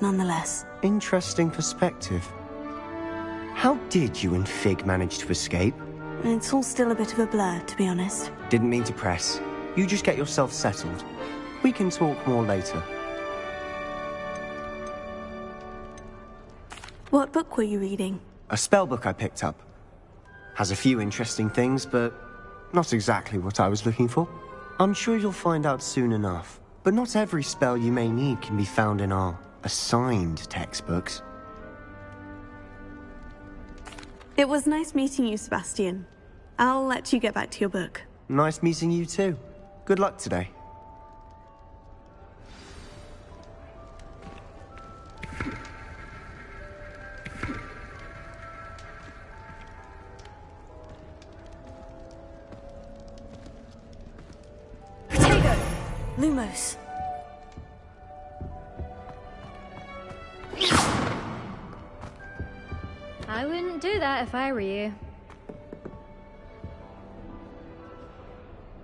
nonetheless. Interesting perspective. How did you and Fig manage to escape? It's all still a bit of a blur, to be honest. Didn't mean to press. You just get yourself settled. We can talk more later. What book were you reading? A spell book I picked up. Has a few interesting things, but not exactly what I was looking for. I'm sure you'll find out soon enough. But not every spell you may need can be found in our assigned textbooks. It was nice meeting you, Sebastian. I'll let you get back to your book. Nice meeting you too. Good luck today. Lumos. I wouldn't do that if I were you.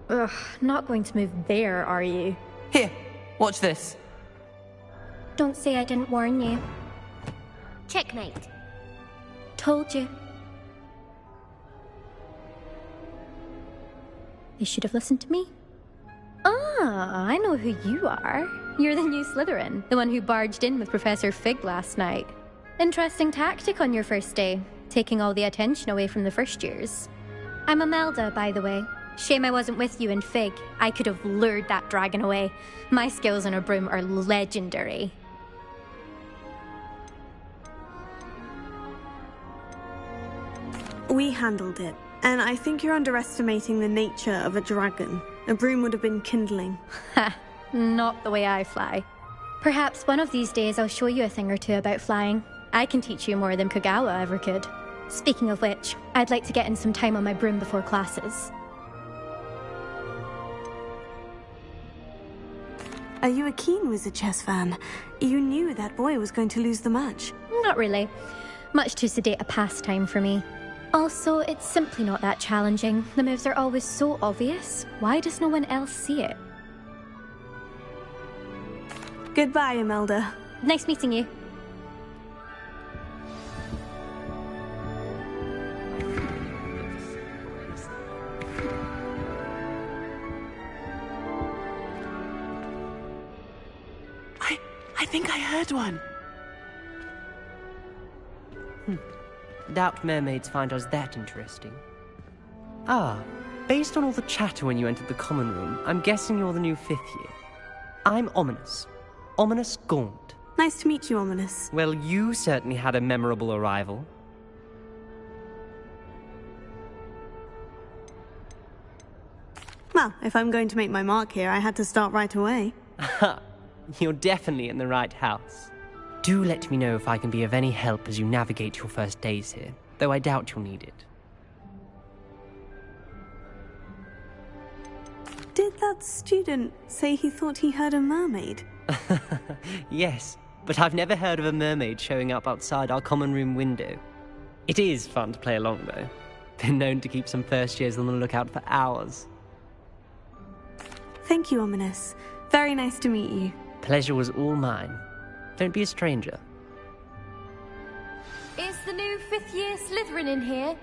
Ugh, not going to move there, are you? Here, watch this. Don't say I didn't warn you. Checkmate. Told you. You should have listened to me. Ah, I know who you are. You're the new Slytherin, the one who barged in with Professor Fig last night. Interesting tactic on your first day, taking all the attention away from the first years. I'm Imelda, by the way. Shame I wasn't with you in Fig. I could have lured that dragon away. My skills on a broom are legendary. We handled it, and I think you're underestimating the nature of a dragon. A broom would have been kindling. Ha, not the way I fly. Perhaps one of these days I'll show you a thing or two about flying. I can teach you more than Kogawa ever could. Speaking of which, I'd like to get in some time on my broom before classes. Are you a keen Wizard Chess fan? You knew that boy was going to lose the match. Not really. Much too sedate a pastime for me. Also, it's simply not that challenging. The moves are always so obvious. Why does no one else see it? Goodbye, Imelda. Nice meeting you. I think I heard one. Doubt mermaids find us that interesting. Ah, based on all the chatter when you entered the common room, I'm guessing you're the new 5th year. I'm Ominous. Ominous Gaunt. Nice to meet you, Ominous. Well, you certainly had a memorable arrival. Well, if I'm going to make my mark here, I had to start right away. You're definitely in the right house. Do let me know if I can be of any help as you navigate your first days here, though I doubt you'll need it. Did that student say he thought he heard a mermaid? Yes, but I've never heard of a mermaid showing up outside our common room window. It is fun to play along, though. Been known to keep some first years on the lookout for hours. Thank you, Ominous. Very nice to meet you. Pleasure was all mine. Don't be a stranger. Is the new 5th year Slytherin in here?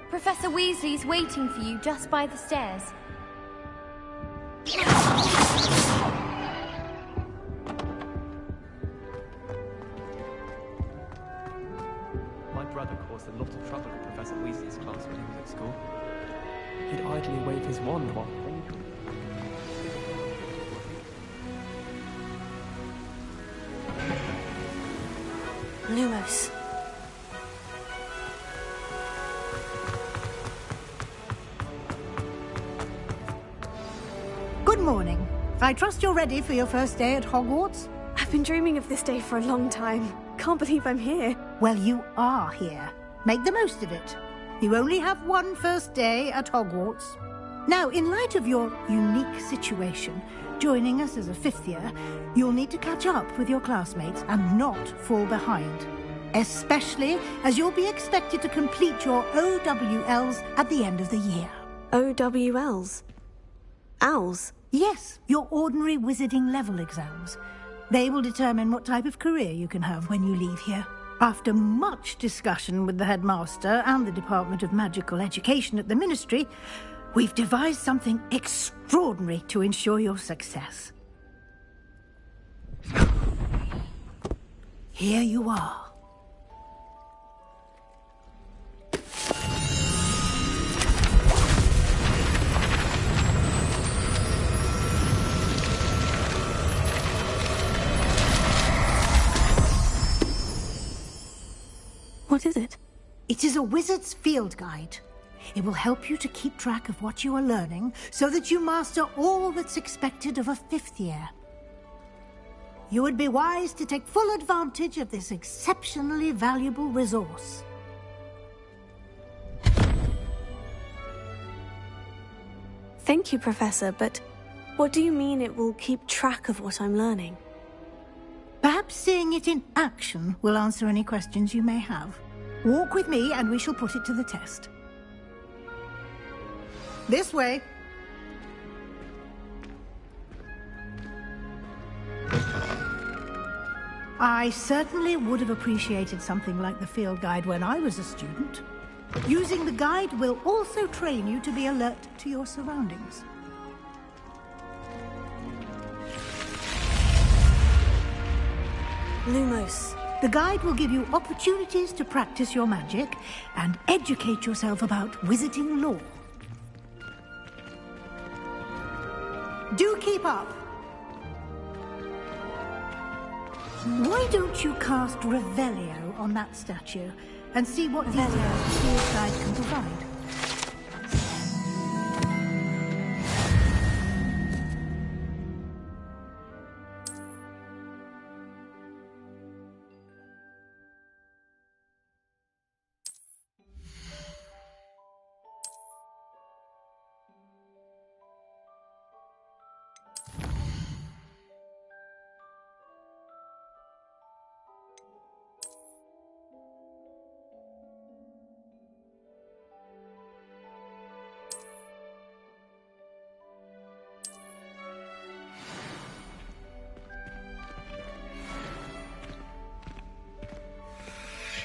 Professor Weasley's waiting for you just by the stairs. My brother caused a lot of trouble in Professor Weasley's class when he was at school. He'd idly wave his wand while... Lumos. Good morning. I trust you're ready for your first day at Hogwarts? I've been dreaming of this day for a long time. Can't believe I'm here. Well, you are here. Make the most of it. You only have one first day at Hogwarts. Now, in light of your unique situation, joining us as a 5th year, you'll need to catch up with your classmates and not fall behind. Especially as you'll be expected to complete your OWLs at the end of the year. OWLs? Owls? Yes, your ordinary wizarding level exams. They will determine what type of career you can have when you leave here. After much discussion with the headmaster and the Department of Magical Education at the Ministry, we've devised something extraordinary to ensure your success. Here you are. What is it? It is a wizard's field guide. It will help you to keep track of what you are learning so that you master all that's expected of a 5th year. You would be wise to take full advantage of this exceptionally valuable resource. Thank you, Professor, but what do you mean it will keep track of what I'm learning? Perhaps seeing it in action will answer any questions you may have. Walk with me and we shall put it to the test. This way. I certainly would have appreciated something like the field guide when I was a student. Using the guide will also train you to be alert to your surroundings. Lumos. The guide will give you opportunities to practice your magic and educate yourself about wizarding lore. Do keep up. Why don't you cast Revelio on that statue and see what details the field guide can provide?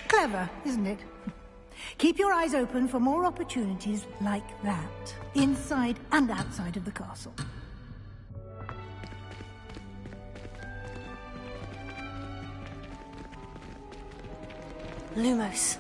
Clever, isn't it? Keep your eyes open for more opportunities like that, inside and outside of the castle. Lumos.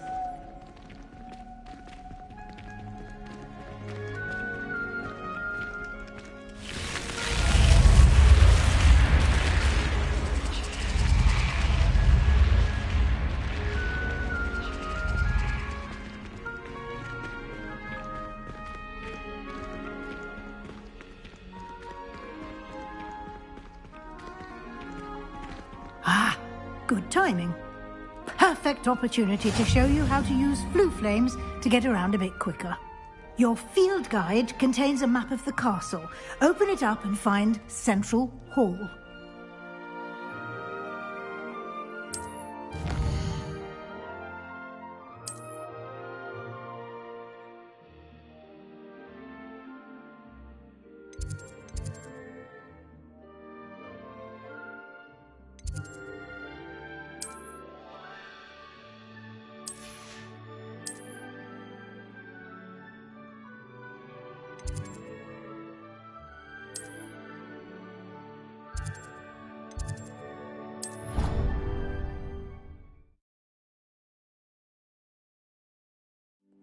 Ah, good timing. Perfect opportunity to show you how to use flue flames to get around a bit quicker. Your field guide contains a map of the castle. Open it up and find Central Hall.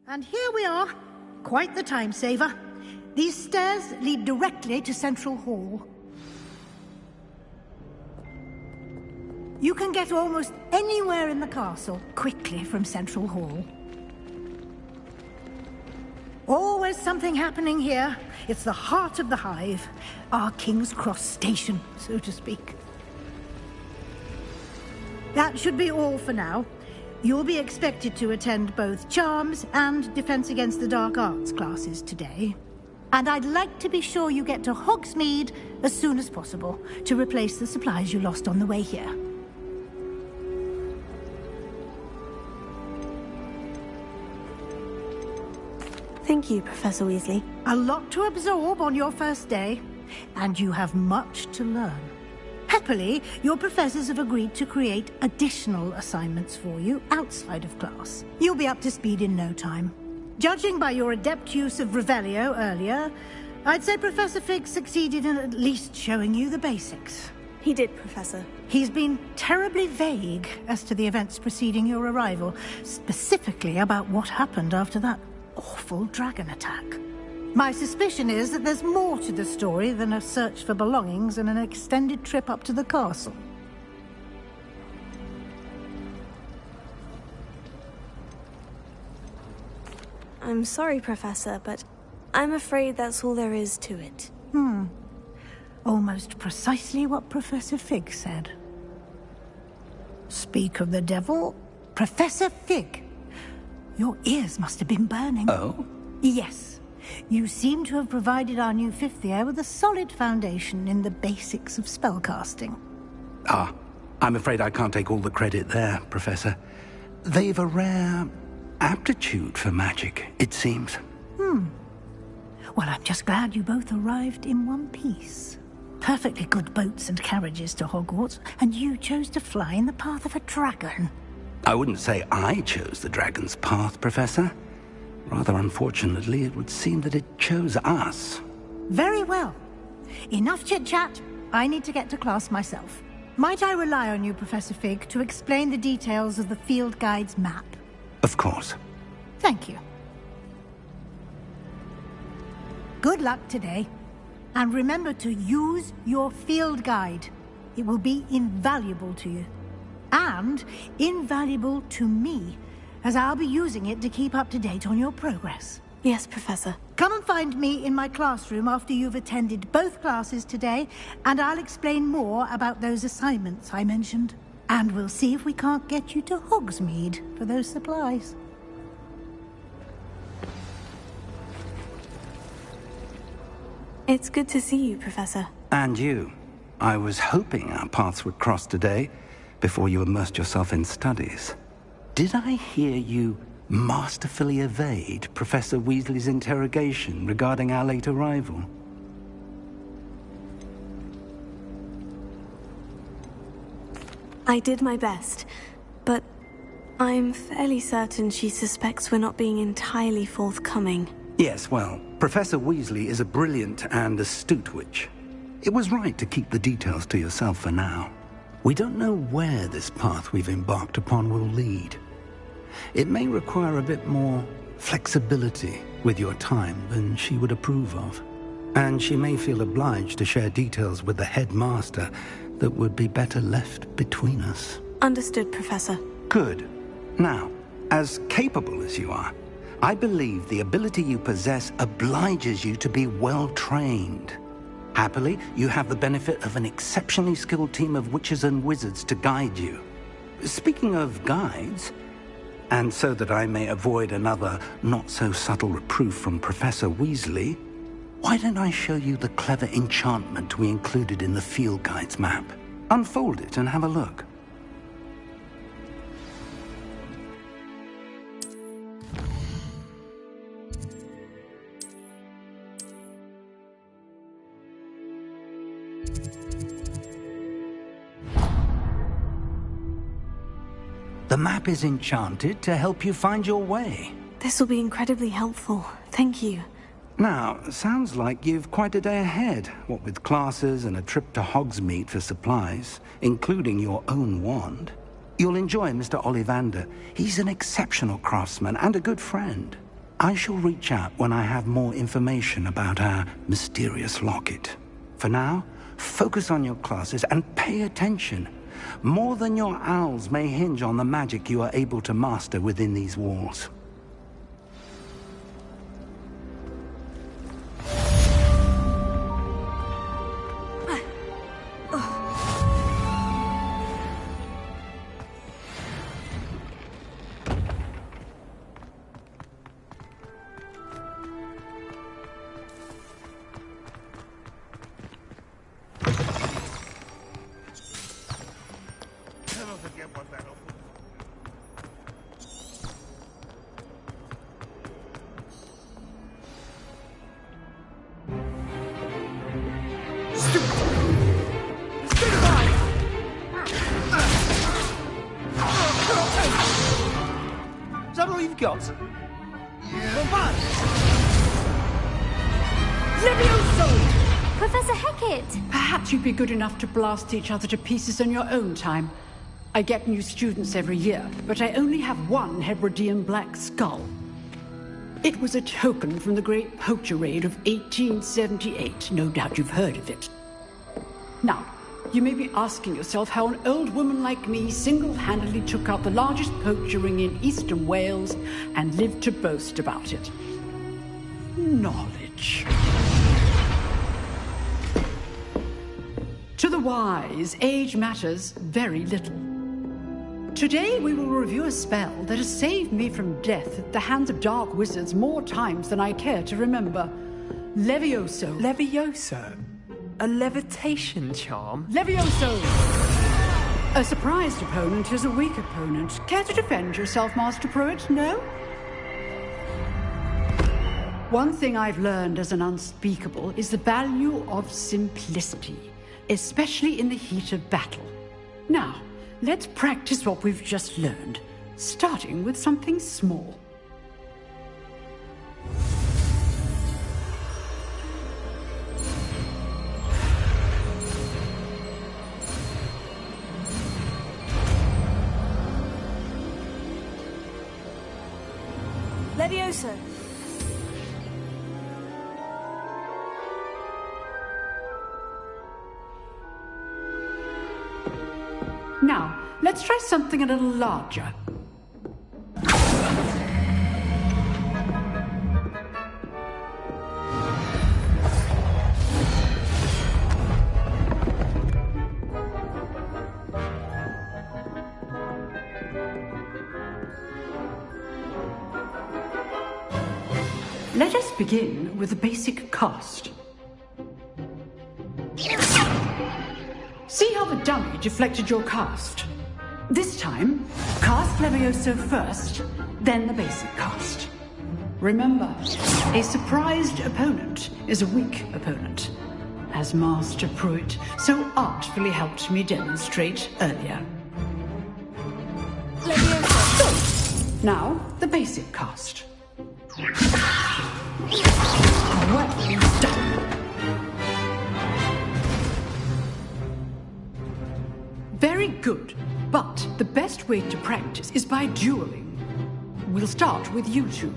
And here we are. Quite the time saver. These stairs lead directly to Central Hall. You can get almost anywhere in the castle quickly from Central Hall. Always something happening here. It's the heart of the hive. Our King's Cross station, so to speak. That should be all for now. You'll be expected to attend both Charms and Defense Against the Dark Arts classes today. And I'd like to be sure you get to Hogsmeade as soon as possible to replace the supplies you lost on the way here. Thank you, Professor Weasley. A lot to absorb on your first day, and you have much to learn. Happily, your professors have agreed to create additional assignments for you outside of class. You'll be up to speed in no time. Judging by your adept use of Revelio earlier, I'd say Professor Fig succeeded in at least showing you the basics. He did, Professor. He's been terribly vague as to the events preceding your arrival, specifically about what happened after that awful dragon attack. My suspicion is that there's more to the story than a search for belongings and an extended trip up to the castle. I'm sorry, Professor, but I'm afraid that's all there is to it. Almost precisely what Professor Fig said. Speak of the devil, Professor Fig. Your ears must have been burning. Oh? Yes. You seem to have provided our new fifth year with a solid foundation in the basics of spellcasting. Ah, I'm afraid I can't take all the credit there, Professor. They've a rare aptitude for magic, it seems. Well, I'm just glad you both arrived in one piece. Perfectly good boats and carriages to Hogwarts, and you chose to fly in the path of a dragon. I wouldn't say I chose the dragon's path, Professor. Rather unfortunately, it would seem that it chose us. Very well. Enough chit-chat. I need to get to class myself. Might I rely on you, Professor Fig, to explain the details of the field guide's map? Of course. Thank you. Good luck today. And remember to use your field guide. It will be invaluable to you. And invaluable to me, as I'll be using it to keep up to date on your progress. Yes, Professor. Come and find me in my classroom after you've attended both classes today, and I'll explain more about those assignments I mentioned. And we'll see if we can't get you to Hogsmeade for those supplies. It's good to see you, Professor. And you. I was hoping our paths would cross today, before you immersed yourself in studies. Did I hear you masterfully evade Professor Weasley's interrogation regarding our late arrival? I did my best, but I'm fairly certain she suspects we're not being entirely forthcoming. Yes, well, Professor Weasley is a brilliant and astute witch. It was right to keep the details to yourself for now. We don't know where this path we've embarked upon will lead. It may require a bit more flexibility with your time than she would approve of. And she may feel obliged to share details with the headmaster that would be better left between us. Understood, Professor. Good. Now, as capable as you are, I believe the ability you possess obliges you to be well-trained. Happily, you have the benefit of an exceptionally skilled team of witches and wizards to guide you. Speaking of guides, and so that I may avoid another not-so-subtle reproof from Professor Weasley, why don't I show you the clever enchantment we included in the field guide's map? Unfold it and have a look. The map is enchanted to help you find your way. This will be incredibly helpful. Thank you. Now, sounds like you've quite a day ahead, what with classes and a trip to Hogsmeade for supplies, including your own wand. You'll enjoy Mr. Ollivander. He's an exceptional craftsman and a good friend. I shall reach out when I have more information about our mysterious locket. For now, focus on your classes and pay attention. More than your owls may hinge on the magic you are able to master within these walls. that all you've got? Levioso! Professor Hecat! Perhaps you'd be good enough to blast each other to pieces on your own time. I get new students every year, but I only have one Hebridean black skull. It was a token from the Great Poacher Raid of 1878. No doubt you've heard of it. Now, you may be asking yourself how an old woman like me single-handedly took out the largest poacher ring in eastern Wales and lived to boast about it. Knowledge. To the wise, age matters very little. Today we will review a spell that has saved me from death at the hands of dark wizards more times than I care to remember. Levioso. Levioso? A levitation charm? Levioso! A surprised opponent is a weak opponent. Care to defend yourself, Master Pruitt? No? One thing I've learned as an unspeakable is the value of simplicity, especially in the heat of battle. Now, let's practice what we've just learned, starting with something small. Levioso. Now, let's try something a little larger. Let us begin with the basic cast. See how the dummy deflected your cast? This time, cast Levioso first, then the basic cast. Remember, a surprised opponent is a weak opponent, as Master Pruitt so artfully helped me demonstrate earlier. Levioso. Now, the basic cast. Well done. Very good, but the best way to practice is by dueling. We'll start with you two.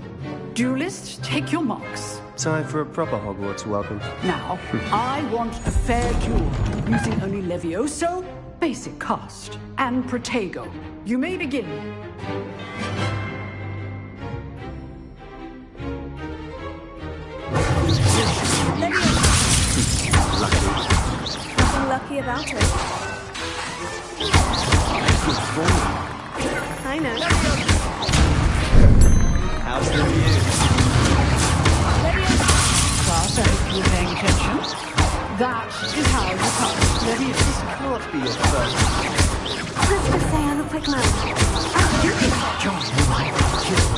Duelists, take your marks. Time for a proper Hogwarts welcome. Now, I want a fair duel, using only Levioso, basic cast, and Protego. You may begin. Nothing lucky about it. I know. How's the view? Class, I hope you're paying attention. That is how you cast Levioso. Can't be your first. Let's just say I'm a quick man. You can join my duel.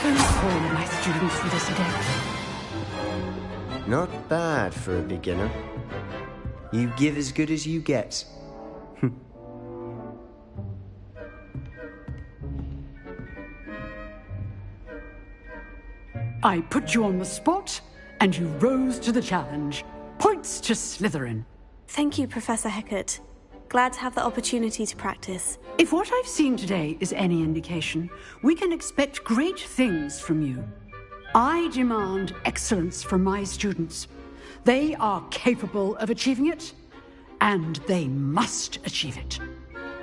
Don't all my students for this adept. Not bad for a beginner. You give as good as you get. I put you on the spot, and you rose to the challenge. Points to Slytherin. Thank you, Professor Hecat. Glad to have the opportunity to practice. If what I've seen today is any indication, we can expect great things from you. I demand excellence from my students. They are capable of achieving it, and they must achieve it.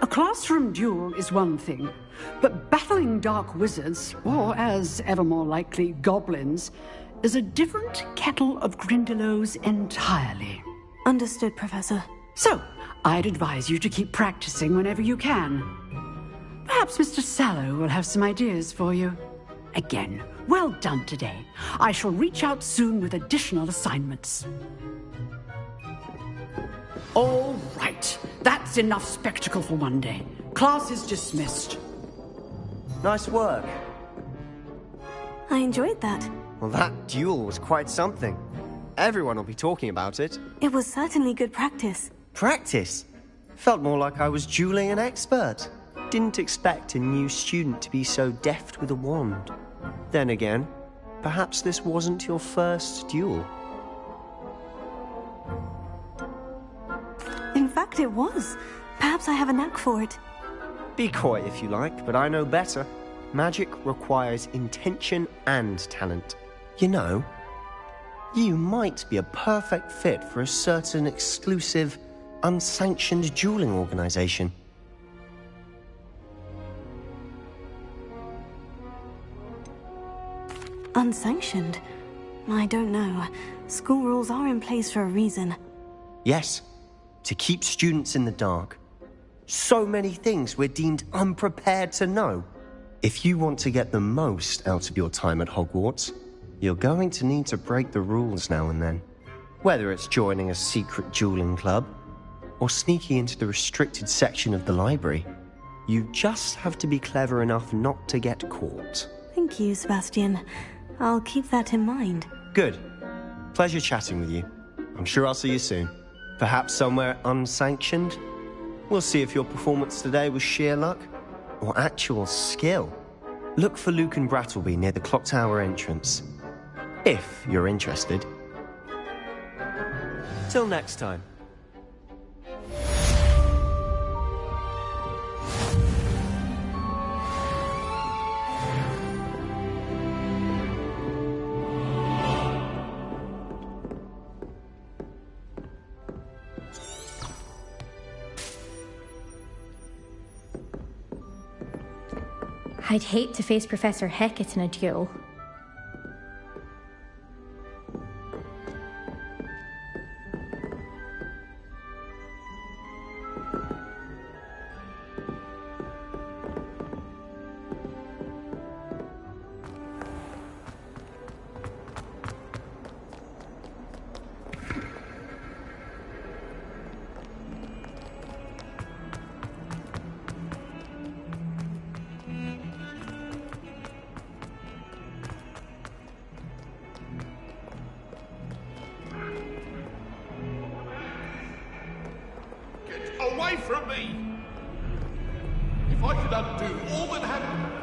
A classroom duel is one thing, but battling dark wizards, or as ever more likely, goblins, is a different kettle of Grindylows entirely. Understood, Professor. So, I'd advise you to keep practicing whenever you can. Perhaps Mr. Sallow will have some ideas for you. Again, well done today. I shall reach out soon with additional assignments. All right, that's enough spectacle for one day. Class is dismissed. Nice work. I enjoyed that. Well, that duel was quite something. Everyone will be talking about it. It was certainly good practice. Practice? Felt more like I was dueling an expert. didn't expect a new student to be so deft with a wand. Then again, perhaps this wasn't your first duel. In fact, it was. Perhaps I have a knack for it. Be coy if you like, but I know better. Magic requires intention and talent. You know, you might be a perfect fit for a certain exclusive, unsanctioned dueling organization. Unsanctioned? I don't know. School rules are in place for a reason. Yes, to keep students in the dark. So many things we're deemed unprepared to know. If you want to get the most out of your time at Hogwarts, you're going to need to break the rules now and then. Whether it's joining a secret dueling club, or sneaking into the restricted section of the library, you just have to be clever enough not to get caught. Thank you, Sebastian. I'll keep that in mind. Good. Pleasure chatting with you. I'm sure I'll see you soon. Perhaps somewhere unsanctioned? We'll see if your performance today was sheer luck or actual skill. Look for Luke and Brattleby near the clock tower entrance, if you're interested. Till next time. I'd hate to face Professor Hecat in a duel. Away from me! If I could undo all that happened...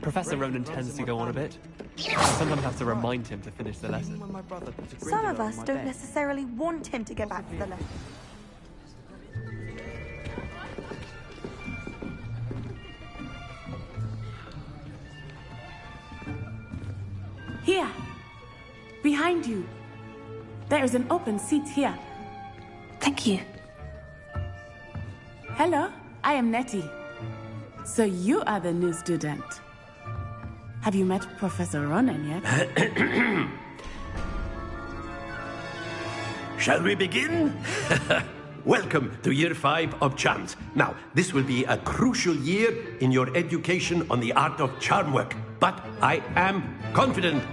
Professor Ronan tends to go on a bit. I sometimes have to remind him to finish the lesson. Some of us don't necessarily want him to go back to the lesson. Here! Behind you! There is an open seat here. Thank you. Hello, I am Nettie. So you are the new student. Have you met Professor Ronan yet? Shall we begin? Welcome to Year 5 of Charms. Now, this will be a crucial year in your education on the art of charm work. But I am confident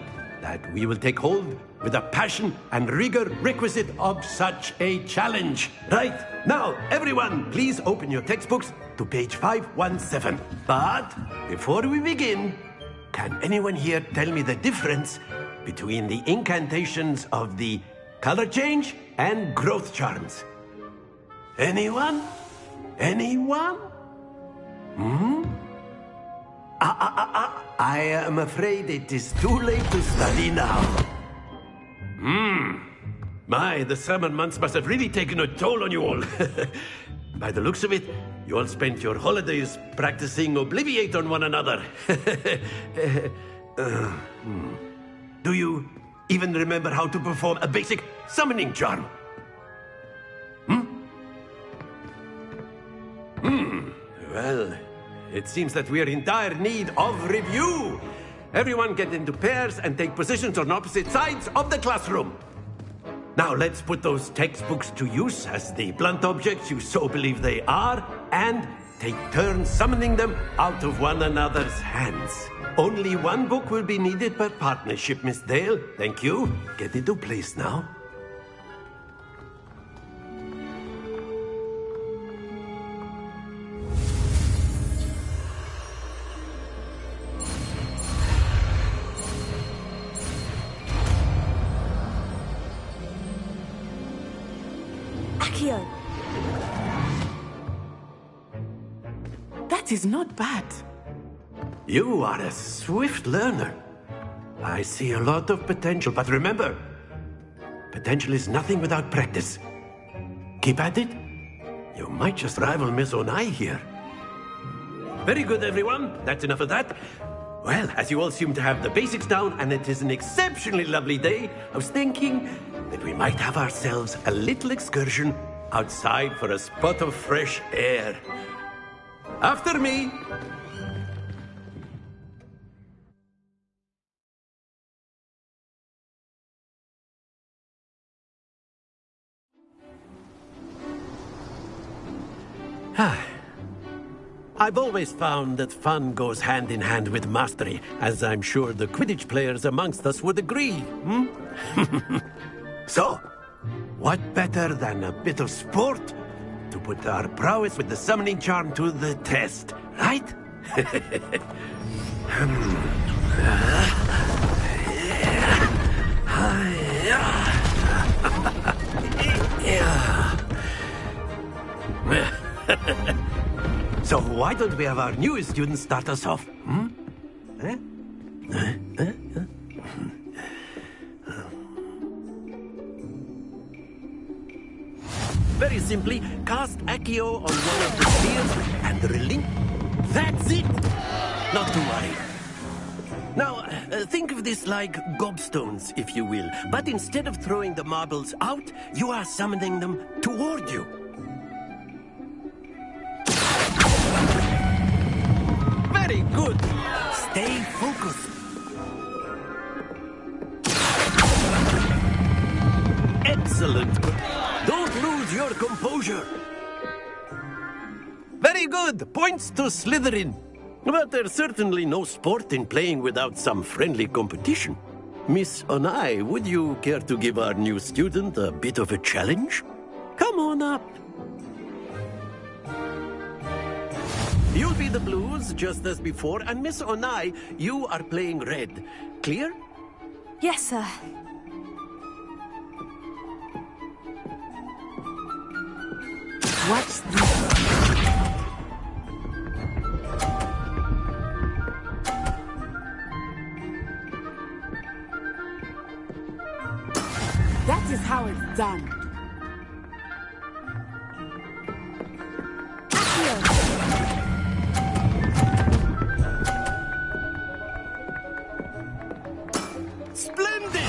that we will take hold with the passion and rigor requisite of such a challenge. Right, now, everyone, please open your textbooks to page 517. But before we begin, can anyone here tell me the difference between the incantations of the color change and growth charms? Anyone? Anyone? I am afraid it is too late to study now. My, the summer months must have really taken a toll on you all. By the looks of it, you all spent your holidays practicing Obliviate on one another. Do you even remember how to perform a basic summoning charm? Well, it seems that we are in dire need of review. Everyone get into pairs and take positions on opposite sides of the classroom. Now let's put those textbooks to use as the blunt objects you so believe they are, and take turns summoning them out of one another's hands. Only one book will be needed per partnership, Miss Dale. Thank you. Get into place now. That is not bad. You are a swift learner. I see a lot of potential, but remember, potential is nothing without practice. Keep at it. You might just rival Miss Onai here. Very good, everyone. That's enough of that. Well, as you all seem to have the basics down, and it is an exceptionally lovely day, I was thinking that we might have ourselves a little excursion outside for a spot of fresh air. After me. I've always found that fun goes hand in hand with mastery, as I'm sure the Quidditch players amongst us would agree. So, what better than a bit of sport to put our prowess with the summoning charm to the test, right? So why don't we have our newest students start us off? Very simply, cast Accio on one of the spheres and relinquish. That's it! Not to worry. Now, think of this like gobstones, if you will. But instead of throwing the marbles out, you are summoning them toward you. Very good. Stay focused. Excellent. Don't lose your composure. Very good. Points to Slytherin. But there's certainly no sport in playing without some friendly competition. Miss Onai, would you care to give our new student a bit of a challenge? Come on up. You'll be the blues, just as before, and Miss Onai, you are playing red. Clear? Yes, sir. What's this? That is how it's done. Splendid!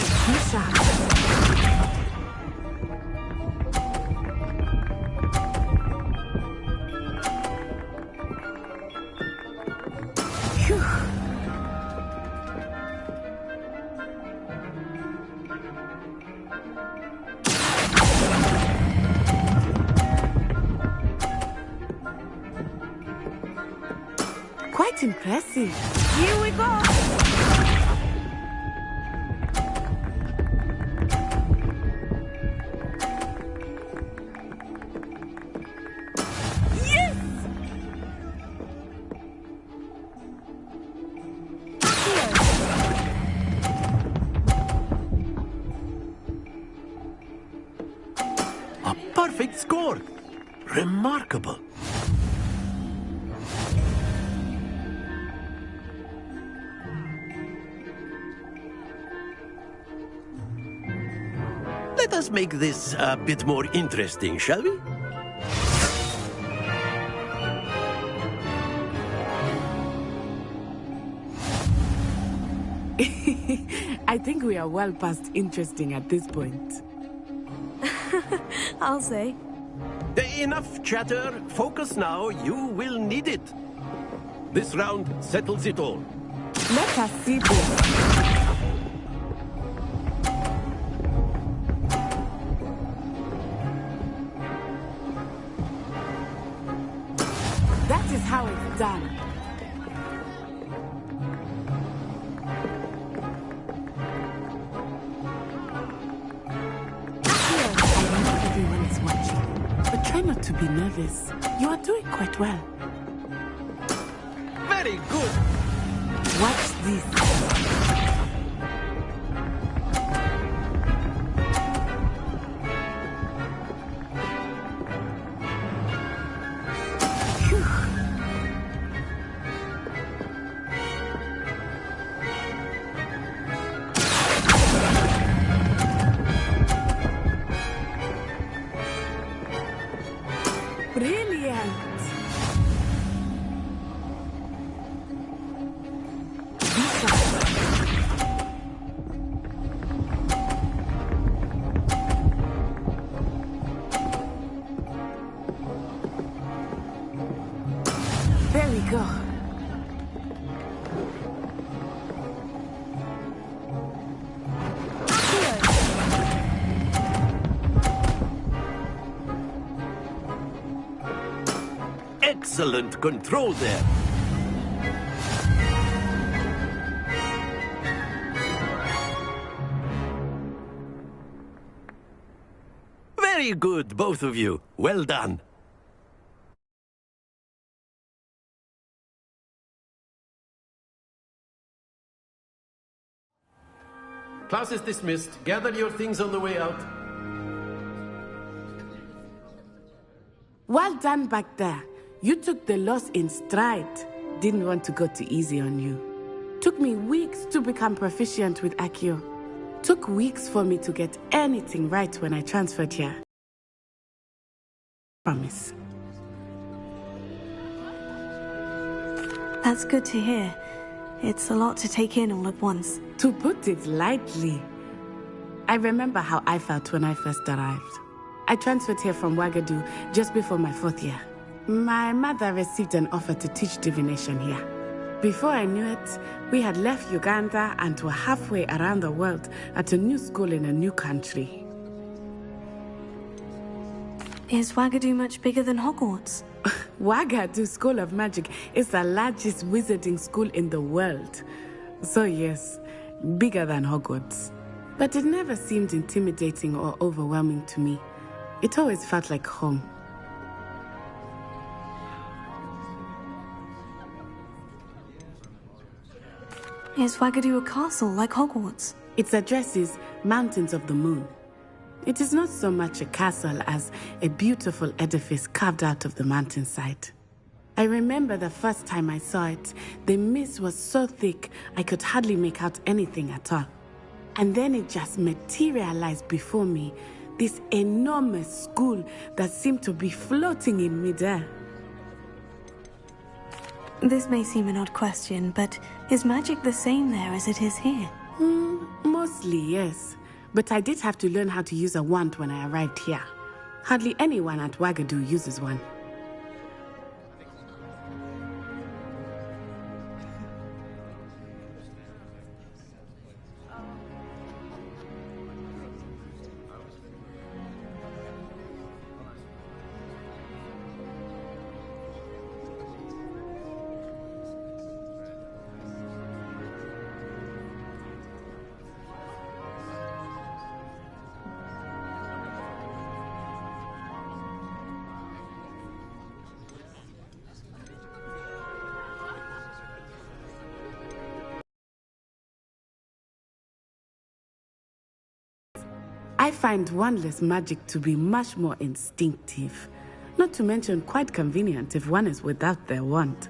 Quite impressive. Here we go. A perfect score! Remarkable! Let us make this a bit more interesting, shall we? I think we are well past interesting at this point. I'll say. Enough chatter. Focus now. You will need it. This round settles it all. Let us see this. That is how it's done. Everyone is watching, but try not to be nervous. You are doing quite well. Very good. Watch this. Brilliant! There we go. Excellent control there. Very good, both of you. Well done. Class is dismissed. Gather your things on the way out. Well done back there. You took the loss in stride. Didn't want to go too easy on you. Took me weeks to become proficient with Accio. Took weeks for me to get anything right when I transferred here. Promise. That's good to hear. It's a lot to take in all at once. To put it lightly, I remember how I felt when I first arrived. I transferred here from Ouagadougou just before my 4th year. My mother received an offer to teach divination here. Before I knew it, we had left Uganda and were halfway around the world at a new school in a new country. Is Ouagadougou much bigger than Hogwarts? Ouagadougou School of Magic is the largest wizarding school in the world. So yes, bigger than Hogwarts. But it never seemed intimidating or overwhelming to me. It always felt like home. Is Ouagadougou a castle like Hogwarts? Its address is Mountains of the Moon. It is not so much a castle as a beautiful edifice carved out of the mountainside. I remember the first time I saw it, the mist was so thick I could hardly make out anything at all. And then it just materialized before me. This enormous school that seemed to be floating in midair. This may seem an odd question, but is magic the same there as it is here? Mostly, yes. But I did have to learn how to use a wand when I arrived here. Hardly anyone at Wagadu uses one. I find wandless magic to be much more instinctive, not to mention quite convenient if one is without their wand.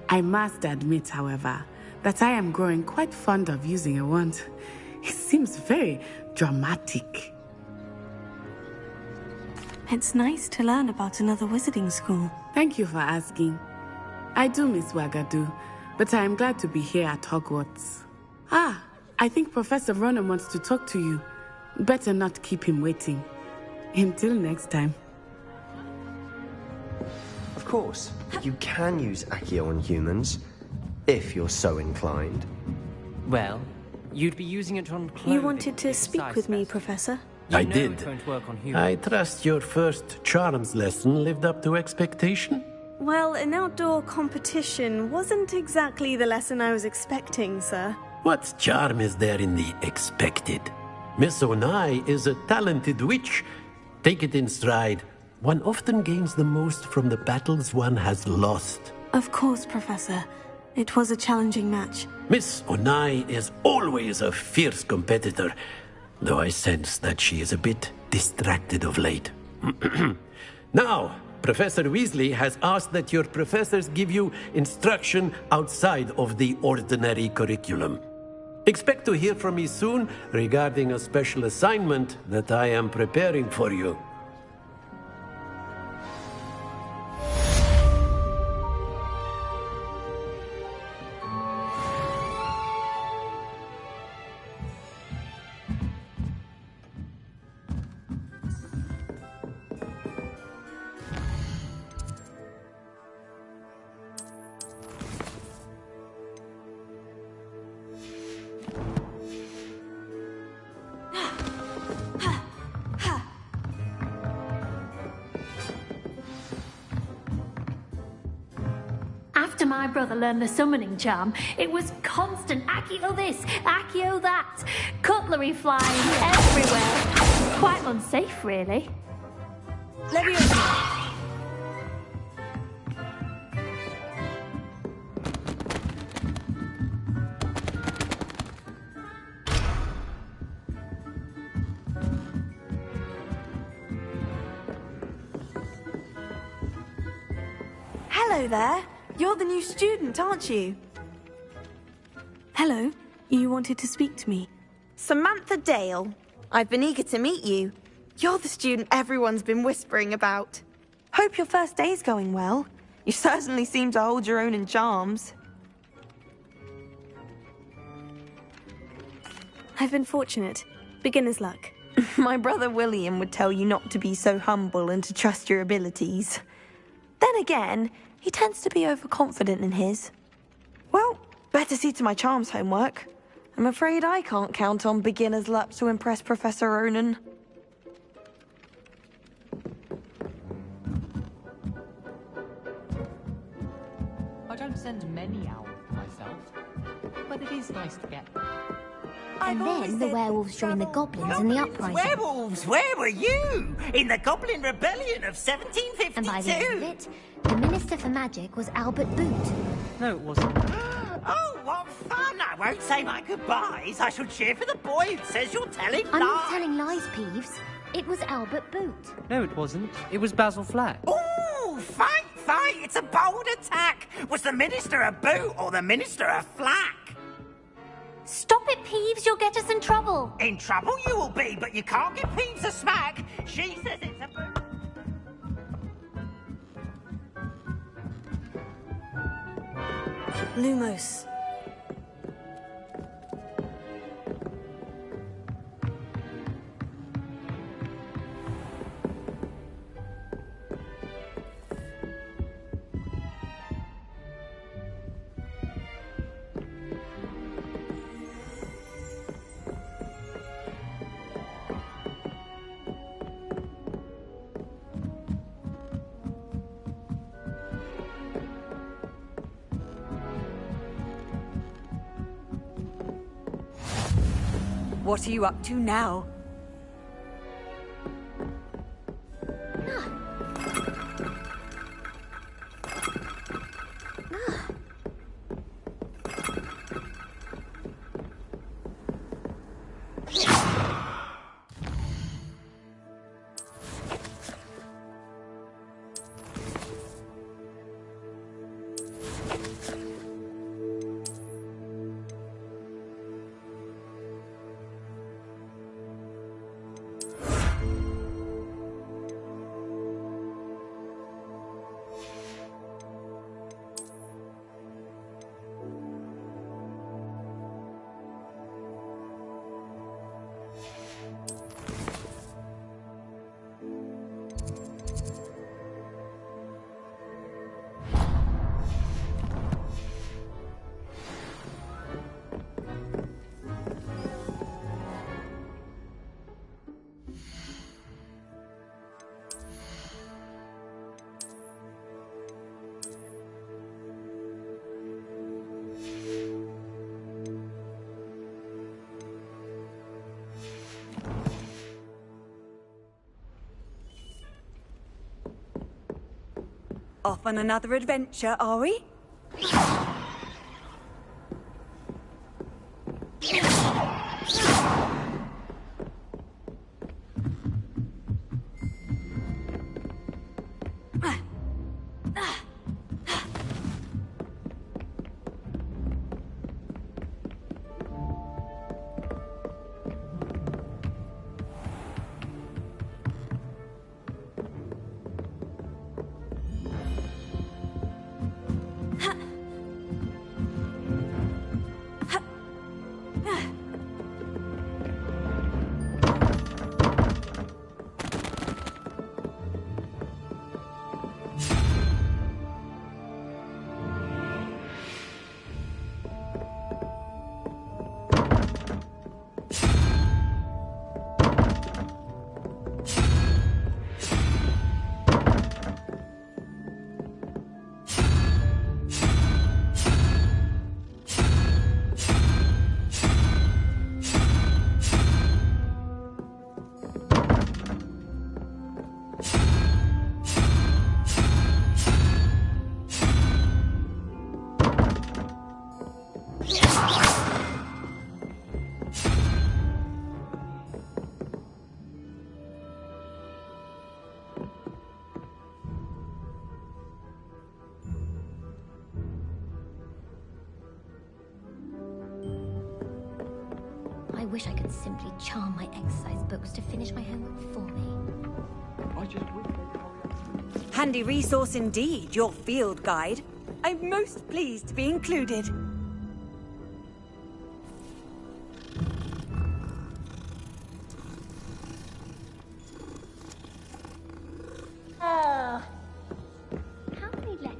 I must admit, however, that I am growing quite fond of using a wand. It seems very dramatic. It's nice to learn about another wizarding school. Thank you for asking. I do miss Wagadu, but I am glad to be here at Hogwarts. I think Professor Ronan wants to talk to you. Better not keep him waiting. Until next time. Of course, you can use Accio on humans, if you're so inclined. Well, you'd be using it on clothing. You wanted to speak with me, Professor? I did. I trust your first charms lesson lived up to expectation? Well, an outdoor competition wasn't exactly the lesson I was expecting, sir. What charm is there in the expected? Miss Onai is a talented witch. Take it in stride. One often gains the most from the battles one has lost. Of course, Professor. It was a challenging match. Miss Onai is always a fierce competitor, though I sense that she is a bit distracted of late. Now, Professor Weasley has asked that your professors give you instruction outside of the ordinary curriculum. Expect to hear from me soon regarding a special assignment that I am preparing for you. After my brother learned the summoning charm, it was constant Accio this, Accio that, cutlery flying everywhere. Quite unsafe, really. Hello there. You're the new student, aren't you? Hello. You wanted to speak to me? Samantha Dale. I've been eager to meet you. You're the student everyone's been whispering about. Hope your first day's going well. You certainly seem to hold your own in charms. I've been fortunate. Beginner's luck. My brother William would tell you not to be so humble and to trust your abilities. Then again, he tends to be overconfident in his. Well, better see to my charms homework. I'm afraid I can't count on beginner's luck to impress Professor Ronan. I don't send many out myself, but it is nice to get them. And then the werewolves joined the goblins in the uprising. Werewolves, where were you? In the Goblin Rebellion of 1752? And by the end of it, the Minister for Magic was Albert Boot. No, it wasn't. Oh, what fun! I won't say my goodbyes. I shall cheer for the boy who says you're telling lies. I'm not telling lies, Peeves. It was Albert Boot. No, it wasn't. It was Basil Flack. Ooh, fight! It's a bold attack. Was the Minister a boot or the Minister a flack? Stop it, Peeves, you'll get us in trouble. In trouble you will be, but you can't give Peeves a smack. She says it's a... Lumos. What are you up to now? Off on another adventure, are we? I wish I could simply charm my exercise books to finish my homework for me. Handy resource indeed, your field guide. I'm most pleased to be included. How many letters?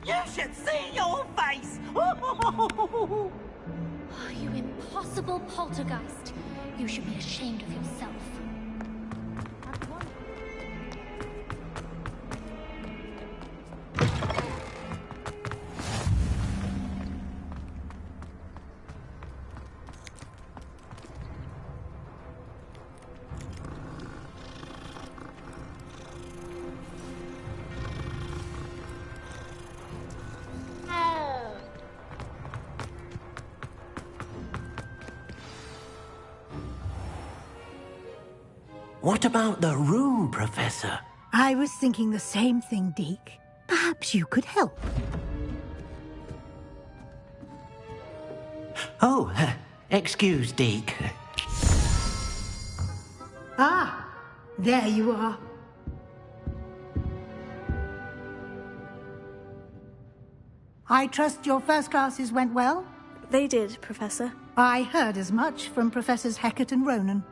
You should see your face! Oh, you impossible poltergeist. You should be ashamed of yourself. What about the room, Professor? I was thinking the same thing, Deke. Perhaps you could help. Oh, excuse, Deke. Ah, there you are. I trust your first classes went well? They did, Professor. I heard as much from Professors Hecat and Ronan.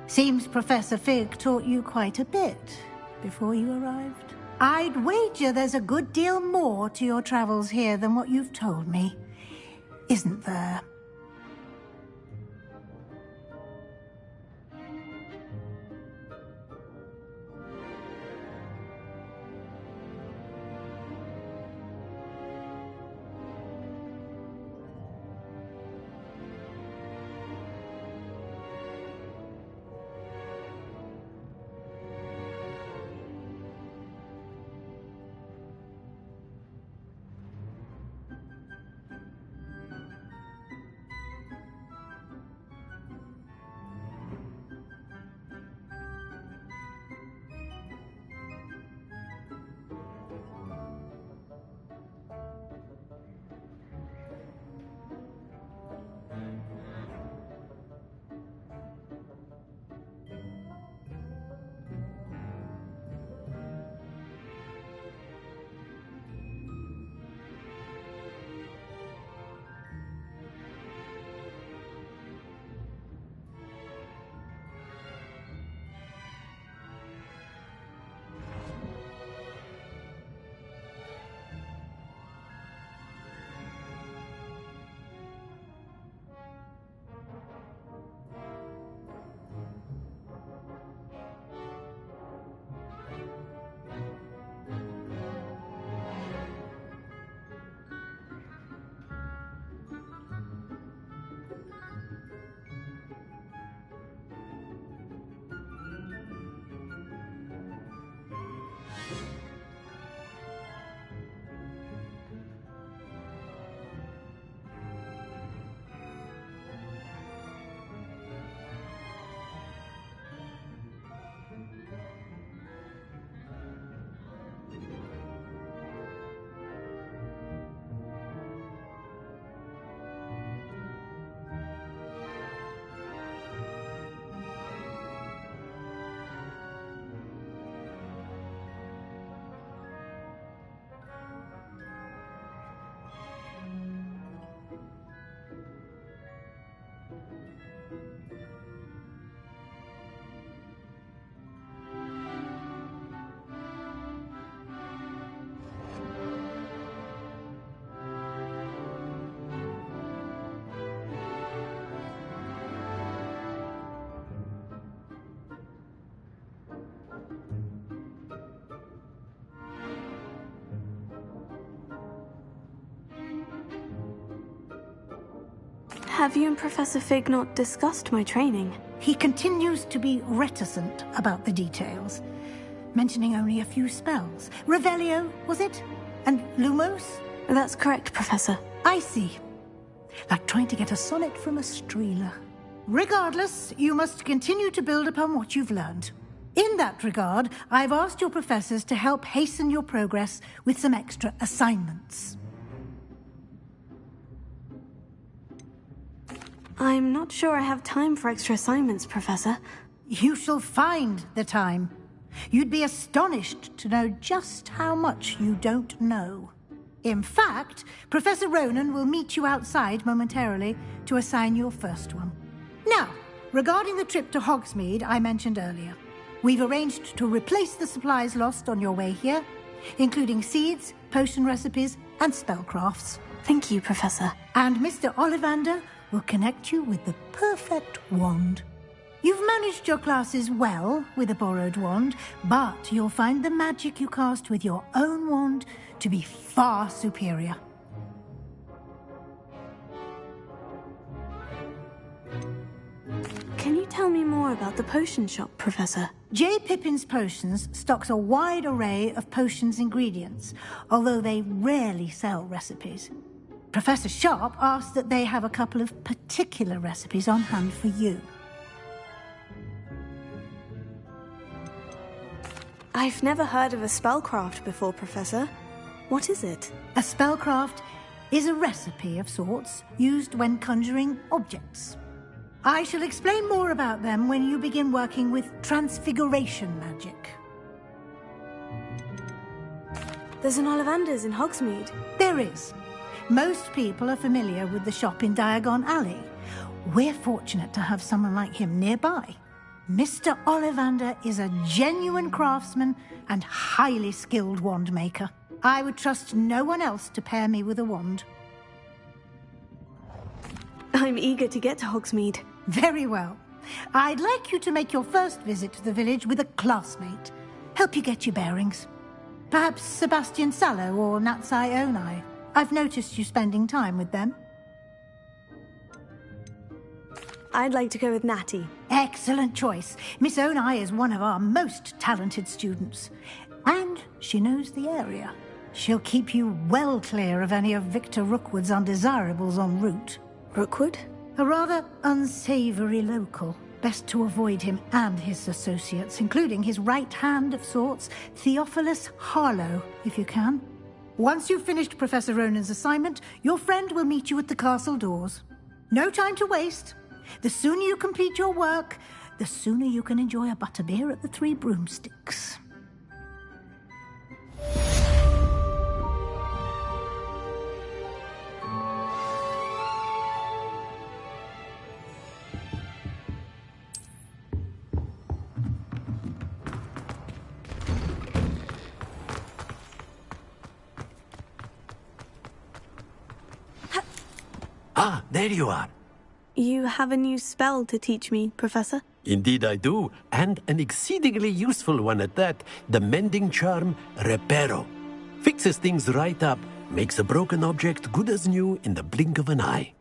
Seems Professor Fig taught you quite a bit before you arrived. I'd wager there's a good deal more to your travels here than what you've told me. Isn't there? Have you and Professor Fig not discussed my training? He continues to be reticent about the details, mentioning only a few spells. Revelio, was it? And Lumos? That's correct, Professor. I see. Like trying to get a sonnet from a streeler. Regardless, you must continue to build upon what you've learned. In that regard, I've asked your professors to help hasten your progress with some extra assignments. I'm not sure I have time for extra assignments, Professor. You shall find the time. You'd be astonished to know just how much you don't know. In fact, Professor Ronan will meet you outside momentarily to assign your first one. Now, regarding the trip to Hogsmeade I mentioned earlier, we've arranged to replace the supplies lost on your way here, including seeds, potion recipes, and spellcrafts. Thank you, Professor. And Mr. Ollivander will connect you with the perfect wand. You've managed your classes well with a borrowed wand, but you'll find the magic you cast with your own wand to be far superior. Can you tell me more about the potion shop, Professor? J. Pippin's Potions stocks a wide array of potions ingredients, although they rarely sell recipes. Professor Sharp asked that they have a couple of particular recipes on hand for you. I've never heard of a spellcraft before, Professor. What is it? A spellcraft is a recipe of sorts used when conjuring objects. I shall explain more about them when you begin working with transfiguration magic. There's an Ollivander's in Hogsmeade. There is. Most people are familiar with the shop in Diagon Alley. We're fortunate to have someone like him nearby. Mr. Ollivander is a genuine craftsman and highly skilled wand maker. I would trust no one else to pair me with a wand. I'm eager to get to Hogsmeade. Very well. I'd like you to make your first visit to the village with a classmate. Help you get your bearings. Perhaps Sebastian Sallow or Natsai Onai. I've noticed you spending time with them. I'd like to go with Natty. Excellent choice. Miss Onai is one of our most talented students. And she knows the area. She'll keep you well clear of any of Victor Rookwood's undesirables en route. Rookwood? A rather unsavoury local. Best to avoid him and his associates, including his right hand of sorts, Theophilus Harlow, if you can. Once you've finished Professor Ronan's assignment, your friend will meet you at the castle doors. No time to waste. The sooner you complete your work, the sooner you can enjoy a butterbeer at the Three Broomsticks. Ah, there you are. You have a new spell to teach me, Professor? Indeed I do, and an exceedingly useful one at that. The mending charm, Reparo. Fixes things right up, makes a broken object good as new in the blink of an eye.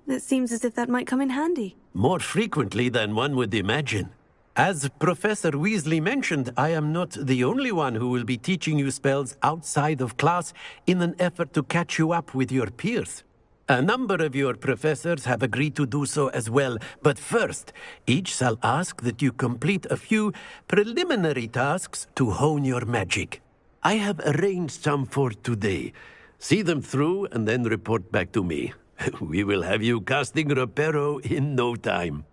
It seems as if that might come in handy. More frequently than one would imagine. As Professor Weasley mentioned, I am not the only one who will be teaching you spells outside of class in an effort to catch you up with your peers. A number of your professors have agreed to do so as well, but first, each shall ask that you complete a few preliminary tasks to hone your magic. I have arranged some for today. See them through and then report back to me. We will have you casting Reparo in no time.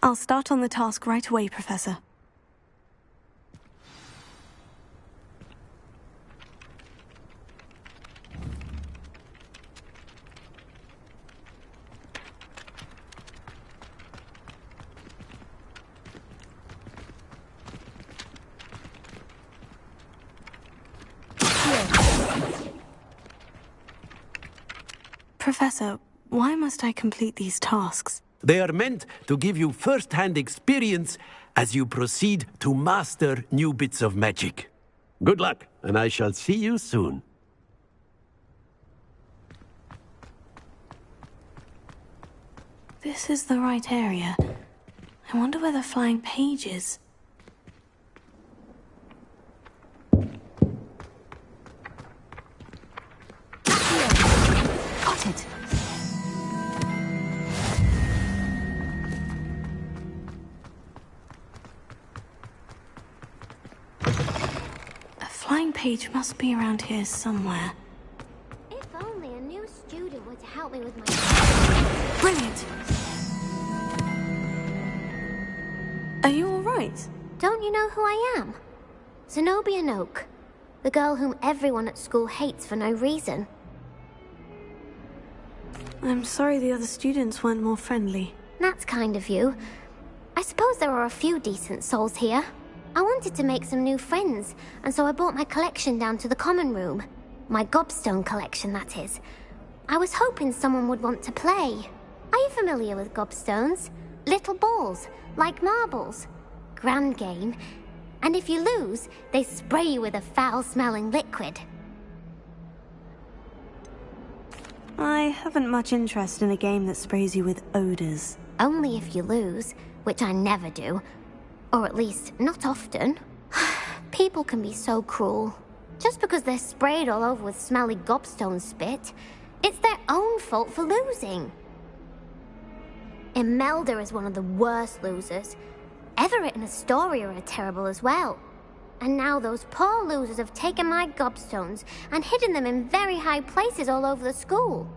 I'll start on the task right away, Professor. Professor, why must I complete these tasks? They are meant to give you first-hand experience as you proceed to master new bits of magic. Good luck, and I shall see you soon. This is the right area. I wonder where the flying page is. Got it. A flying page must be around here somewhere. If only a new student were to help me with my... Brilliant! Are you all right? Don't you know who I am? Zenobia Noak, the girl whom everyone at school hates for no reason. I'm sorry the other students weren't more friendly. That's kind of you. I suppose there are a few decent souls here. I wanted to make some new friends, and so I brought my collection down to the common room. My gobstone collection, that is. I was hoping someone would want to play. Are you familiar with gobstones? Little balls, like marbles. Grand game. And if you lose, they spray you with a foul-smelling liquid. I haven't much interest in a game that sprays you with odors. Only if you lose, which I never do. Or at least, not often. People can be so cruel. Just because they're sprayed all over with smelly gobstone spit, it's their own fault for losing. Imelda is one of the worst losers. Everett and Astoria are terrible as well. And now those poor losers have taken my gobstones and hidden them in very high places all over the school.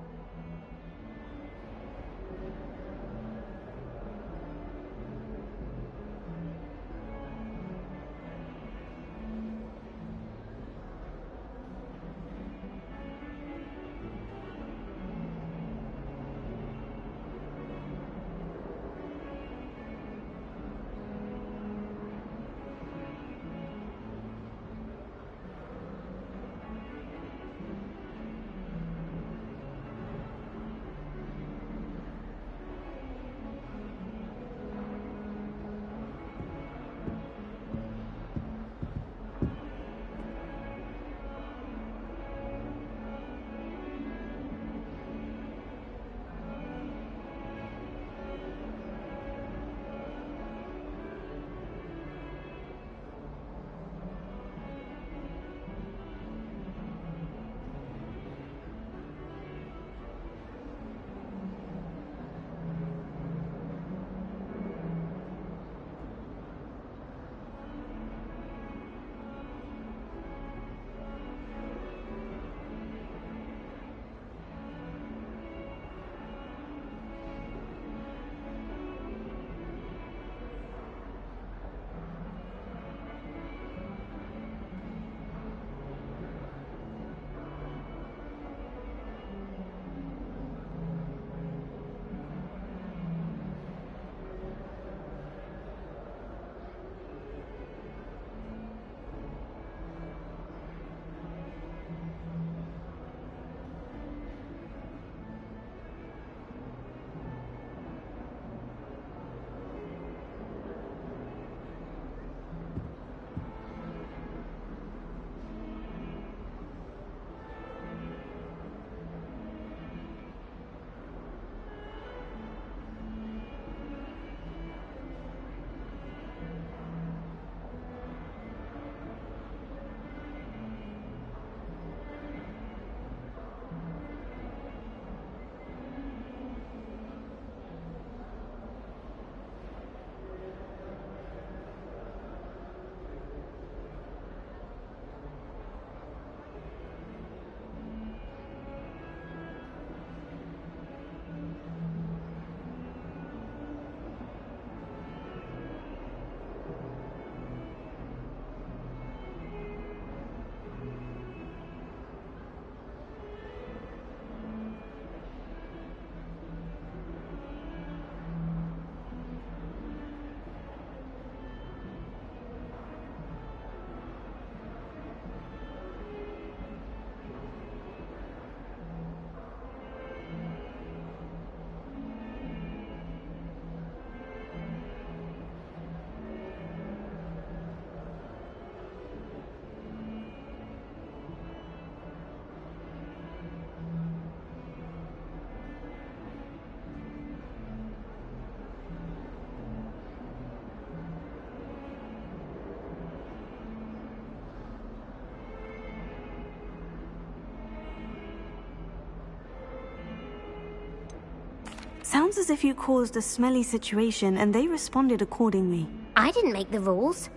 Sounds as if you caused a smelly situation and they responded accordingly. I didn't make the rules.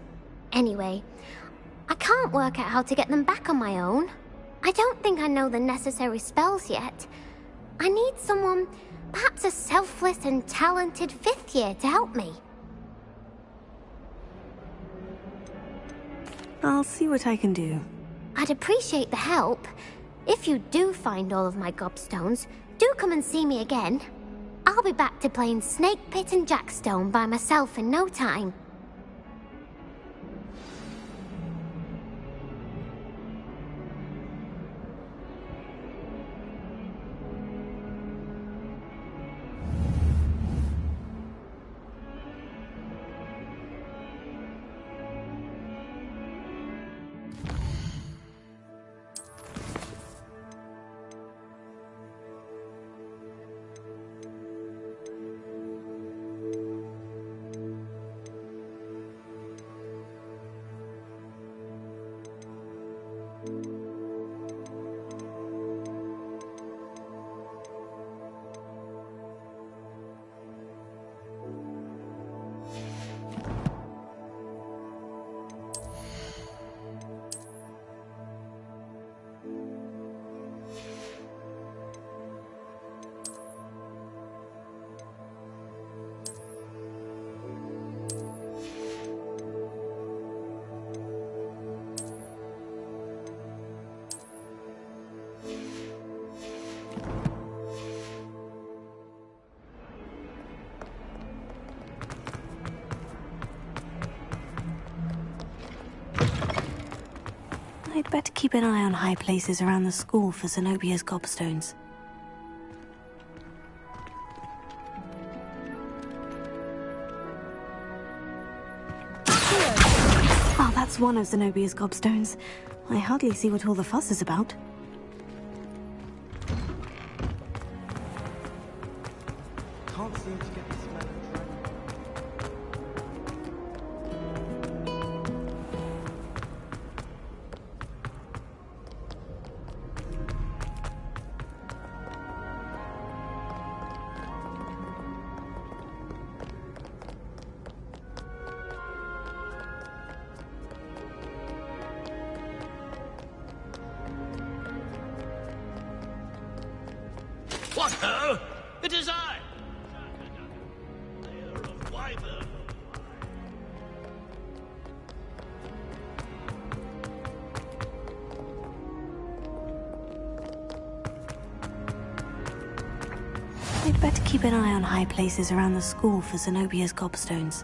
Anyway, I can't work out how to get them back on my own. I don't think I know the necessary spells yet. I need someone, perhaps a selfless and talented 5th year to help me. I'll see what I can do. I'd appreciate the help. If you do find all of my gobstones, do come and see me again. I'll be back to playing Snake Pit and Jackstone by myself in no time. keep an eye on high places around the school for Zenobia's gobstones. Oh, that's one of Zenobia's gobstones. I hardly see what all the fuss is about. Can't seem to get the smell of What ho? It is I! Layer of wyvern. I'd better keep an eye on high places around the school for Zenobia's gobstones.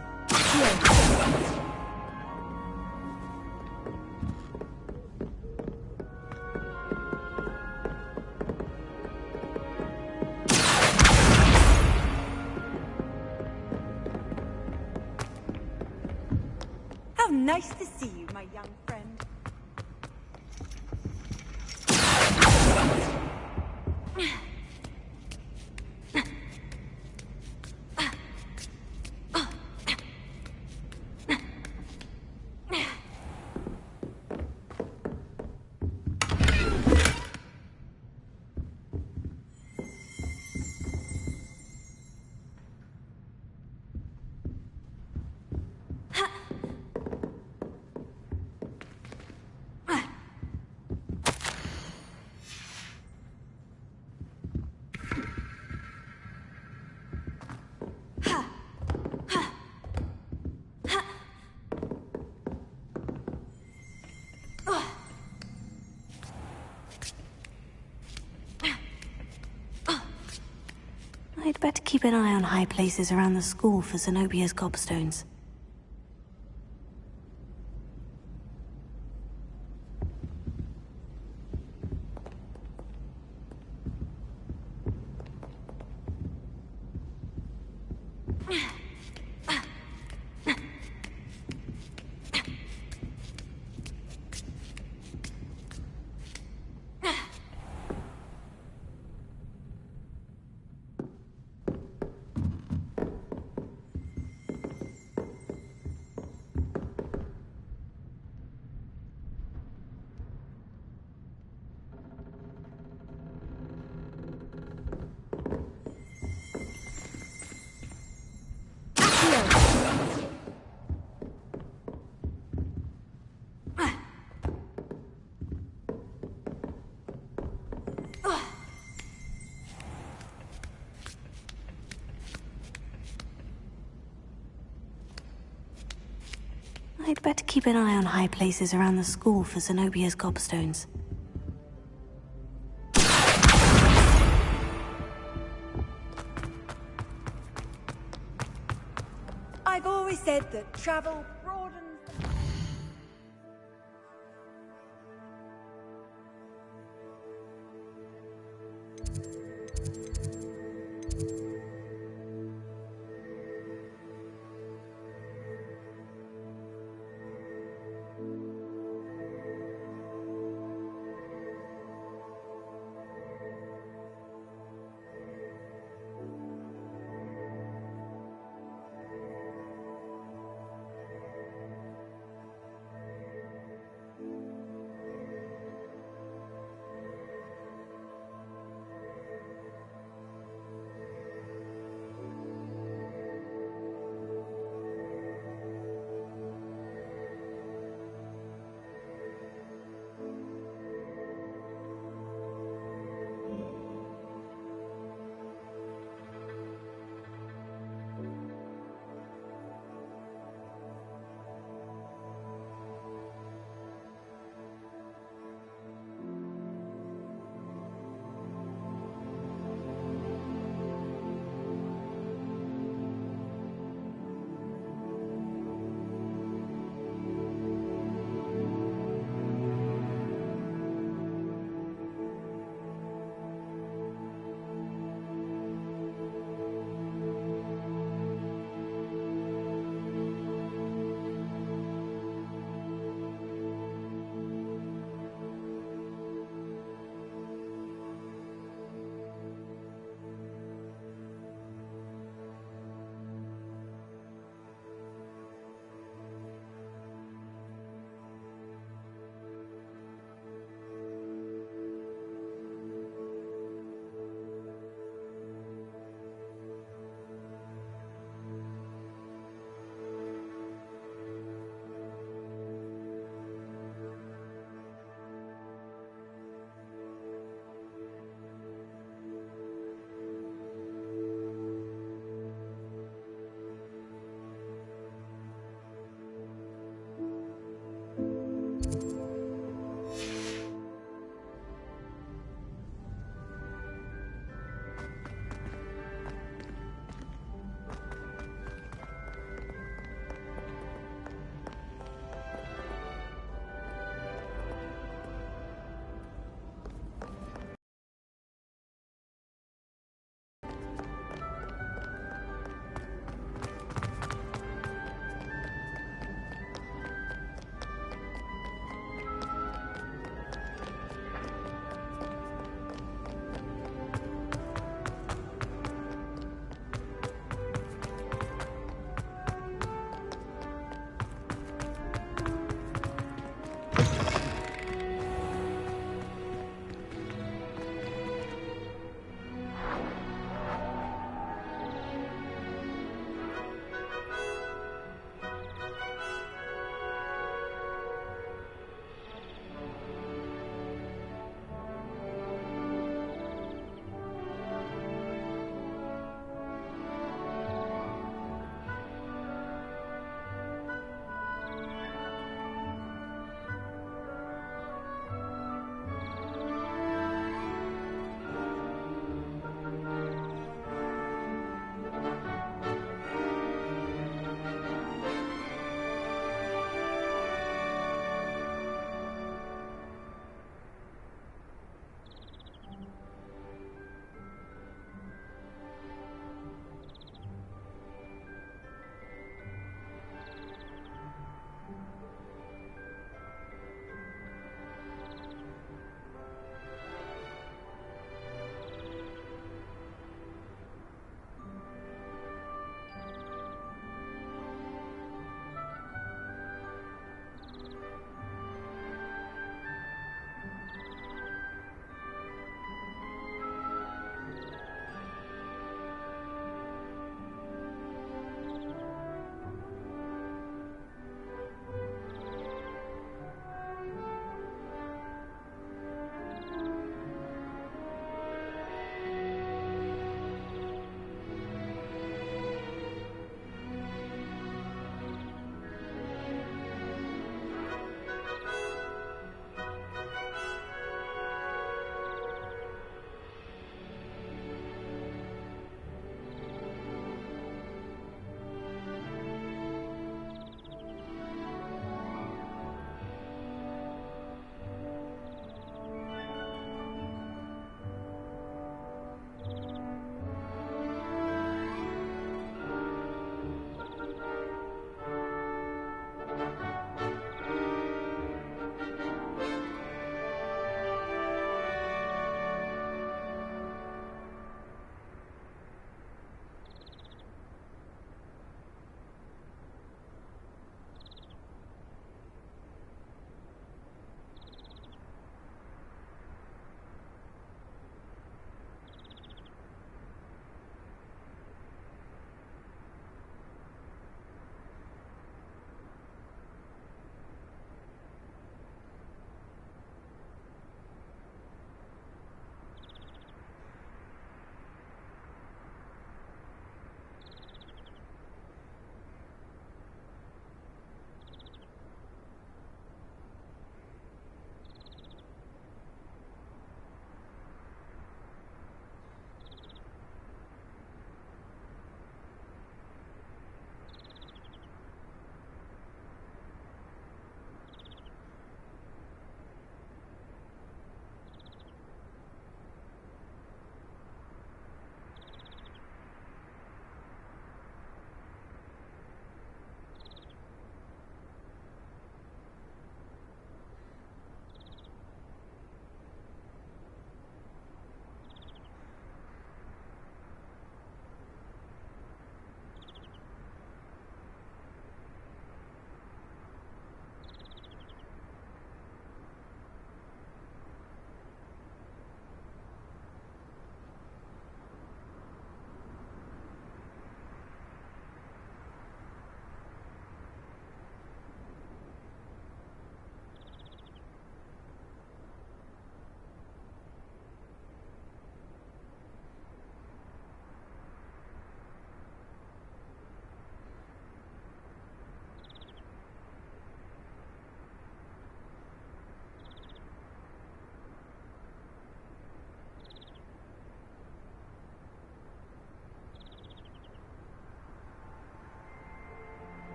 How nice to see you, my young friend. I'd better keep an eye on high places around the school for Zenobia's gobstones. I'd better keep an eye on high places around the school for Zenobia's gobstones. I've always said that travel broadens the...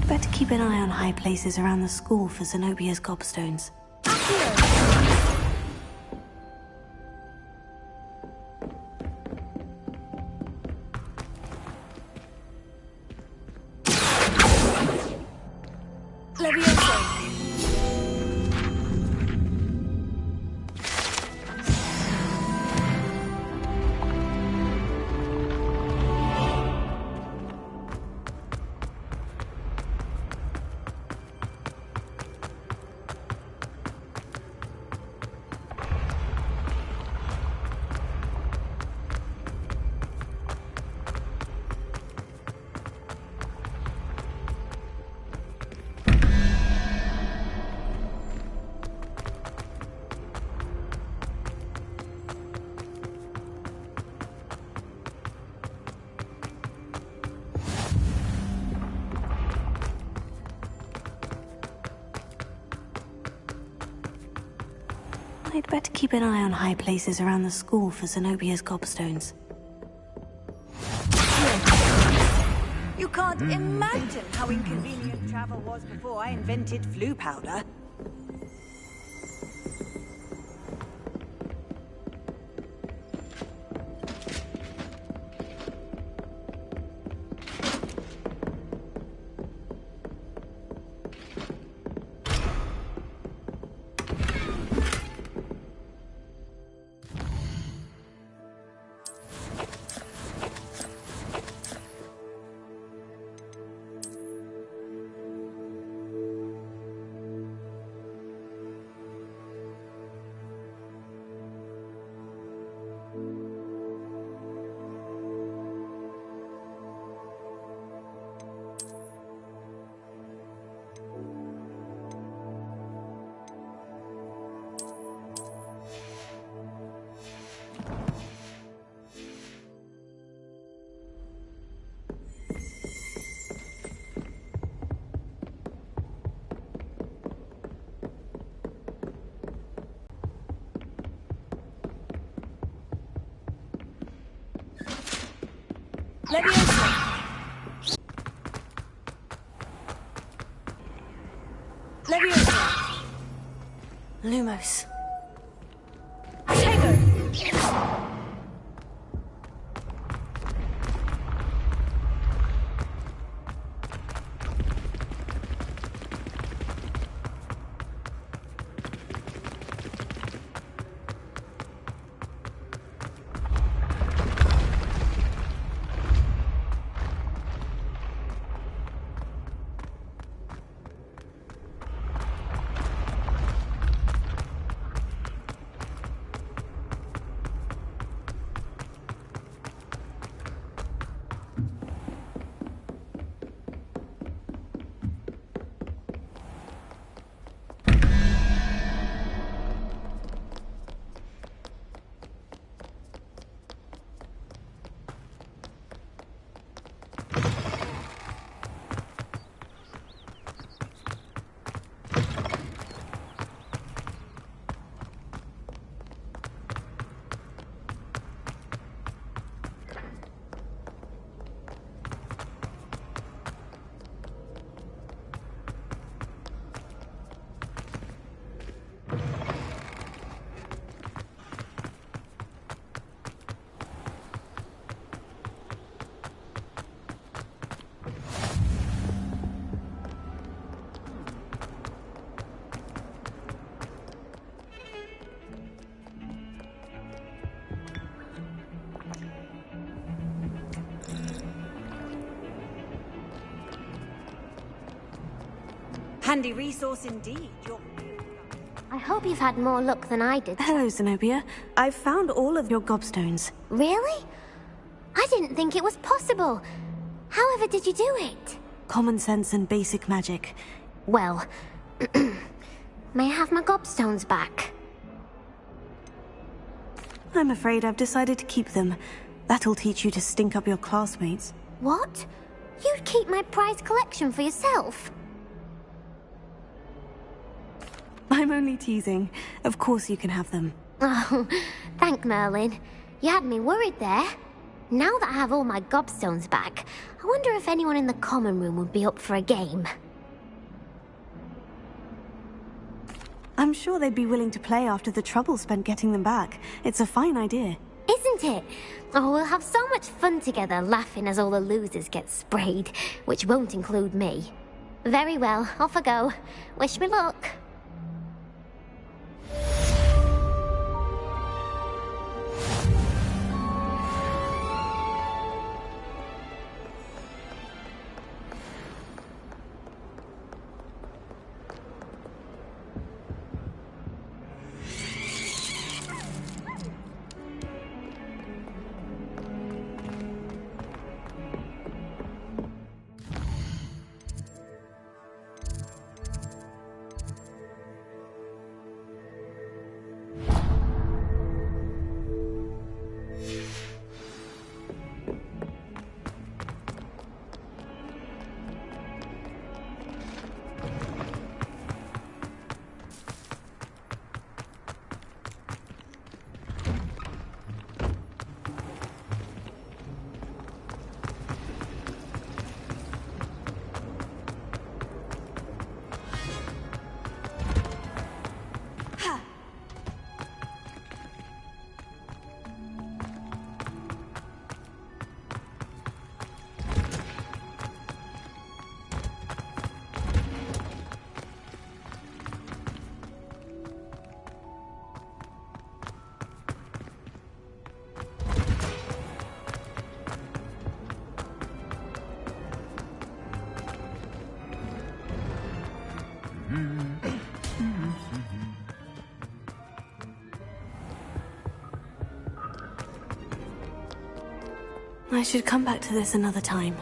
I'd better keep an eye on high places around the school for Zenobia's gobstones. I'd better keep an eye on high places around the school for Zenobia's gobstones. You can't imagine how inconvenient travel was before I invented flu powder. Lumos. Handy resource indeed. I hope you've had more luck than I did. Hello, Zenobia. I've found all of your gobstones. Really? I didn't think it was possible. However did you do it? Common sense and basic magic. Well, may I have my gobstones back? I'm afraid I've decided to keep them. That'll teach you to stink up your classmates. What? You'd keep my prized collection for yourself? I'm only teasing. Of course you can have them. Oh, thank Merlin. You had me worried there. Now that I have all my gobstones back, I wonder if anyone in the common room would be up for a game. I'm sure they'd be willing to play after the trouble spent getting them back. It's a fine idea. Isn't it? Oh, we'll have so much fun together, laughing as all the losers get sprayed, which won't include me. Very well, off I go. Wish me luck. I should come back to this another time.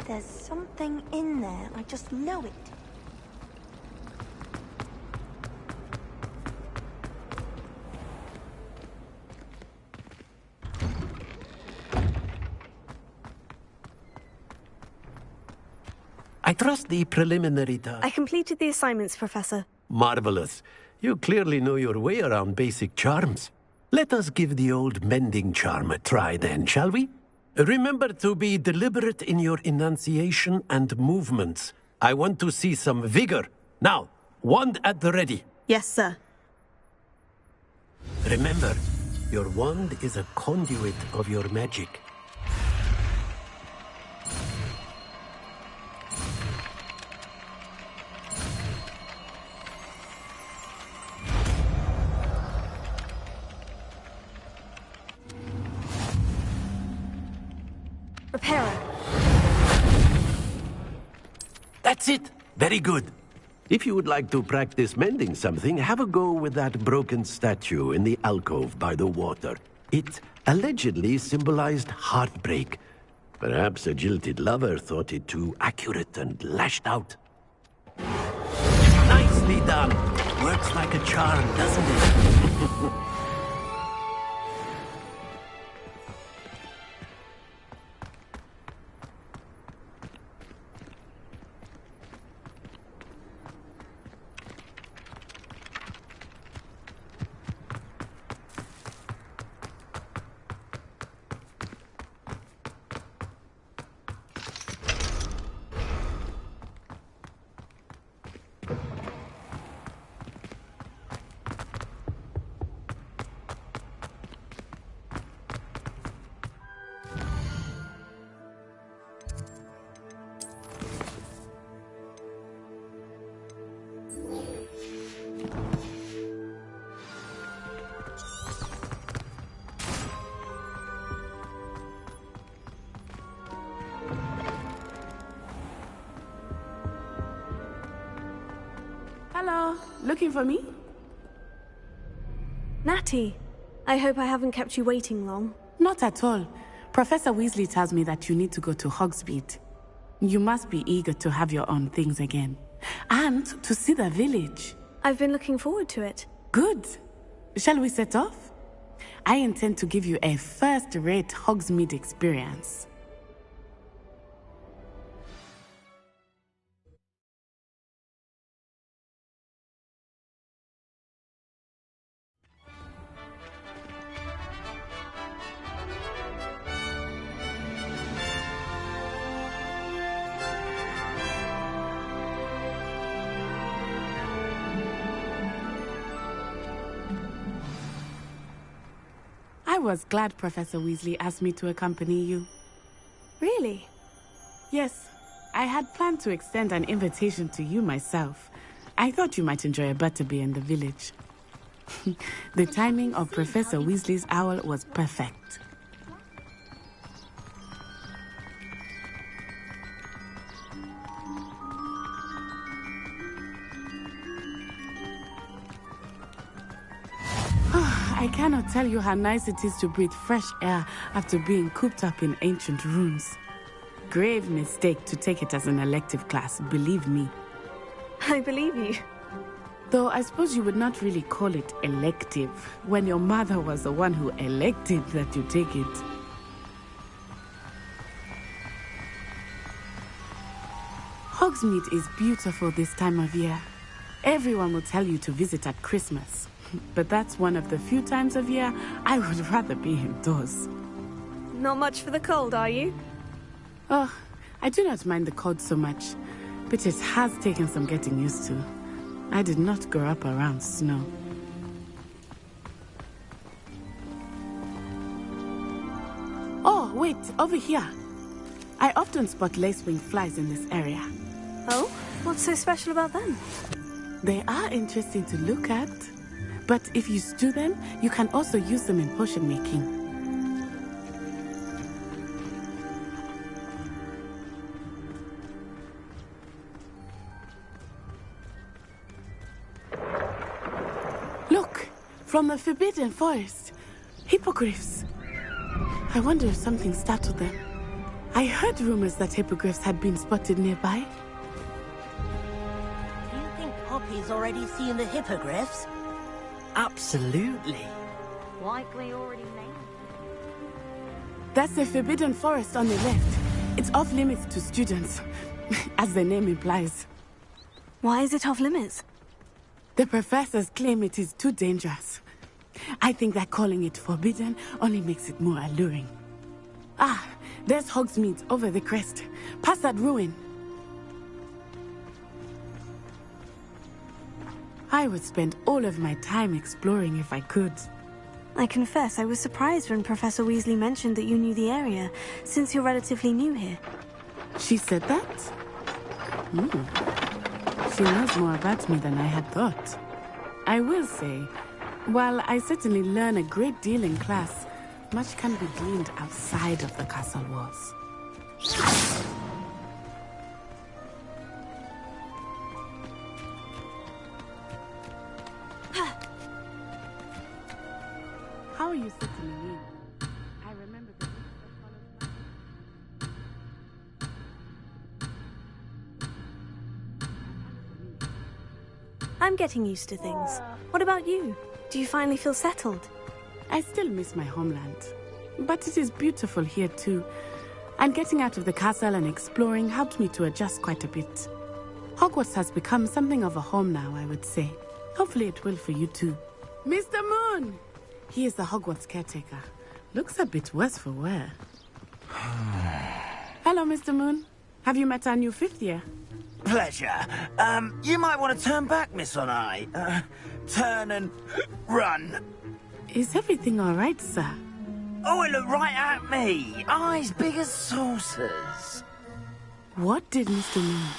There's something in there. I just know it. I trust the preliminary task. I completed the assignments, Professor. Marvelous. You clearly know your way around basic charms. Let us give the old mending charm a try then, shall we? Remember to be deliberate in your enunciation and movements. I want to see some vigor. Now, wand at the ready. Yes, sir. Remember, your wand is a conduit of your magic. Repairer. That's it. Very good. If you would like to practice mending something, have a go with that broken statue in the alcove by the water. It allegedly symbolized heartbreak. Perhaps a jilted lover thought it too accurate and lashed out. Nicely done. Works like a charm, doesn't it? Hello, looking for me? Natty, I hope I haven't kept you waiting long. Not at all. Professor Weasley tells me that you need to go to Hogsmeade. You must be eager to have your own things again. And to see the village. I've been looking forward to it. Good. Shall we set off? I intend to give you a first-rate Hogsmeade experience. I was glad Professor Weasley asked me to accompany you. Really? Yes. I had planned to extend an invitation to you myself. I thought you might enjoy a butterbeer in the village. The timing of Professor Weasley's owl was perfect. I cannot tell you how nice it is to breathe fresh air after being cooped up in ancient rooms. Grave mistake to take it as an elective class, believe me. I believe you. Though I suppose you would not really call it elective when your mother was the one who elected that you take it. Hogsmeade is beautiful this time of year. Everyone will tell you to visit at Christmas. But that's one of the few times of year I would rather be indoors. Not much for the cold, are you? Oh, I do not mind the cold so much, but it has taken some getting used to. I did not grow up around snow. Oh, wait, over here. I often spot lacewing flies in this area. Oh? What's so special about them? They are interesting to look at. But if you stew them, you can also use them in potion making. Look! From the Forbidden Forest. Hippogriffs. I wonder if something startled them. I heard rumors that hippogriffs had been spotted nearby. Do you think Poppy's already seen the hippogriffs? Absolutely. Likely already named. That's the Forbidden Forest on the left. It's off limits to students. as the name implies. Why is it off limits? The professors claim it is too dangerous. I think that calling it forbidden only makes it more alluring. Ah, there's Hogsmeade over the crest, past that ruin. I would spend all of my time exploring if I could. I confess I was surprised when Professor Weasley mentioned that you knew the area, since you're relatively new here. She said that? She knows more about me than I had thought. I will say, while I certainly learn a great deal in class, much can be gleaned outside of the castle walls. How are you settling in? I remember the weeks that followed. I'm getting used to things. What about you? Do you finally feel settled? I still miss my homeland, but it is beautiful here too. And getting out of the castle and exploring helped me to adjust quite a bit. Hogwarts has become something of a home now, I would say. Hopefully it will for you too. Mr. Moon! He is the Hogwarts caretaker. Looks a bit worse for wear. Hello, Mr. Moon. Have you met our new 5th year? Pleasure. You might want to turn back, Miss Onai. Turn and run. Is everything all right, sir? Oh, it looked right at me. Eyes big as saucers. What did Mr. Moon?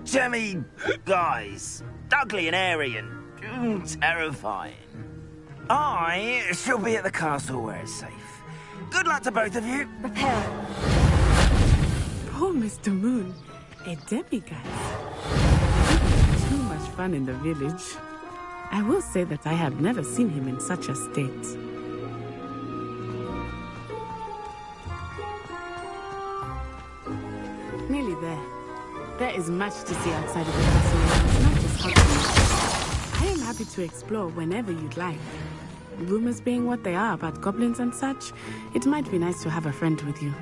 Jemmy, guys. Ugly and airy and terrifying. I shall be at the castle where it's safe. Good luck to both of you. Prepare. Poor Mr. Moon. A demigod. Too much fun in the village. I will say that I have never seen him in such a state. Nearly there. There is much to see outside of the castle. It's not just Hogwarts. I am happy to explore whenever you'd like. Rumors being what they are about goblins and such, it might be nice to have a friend with you.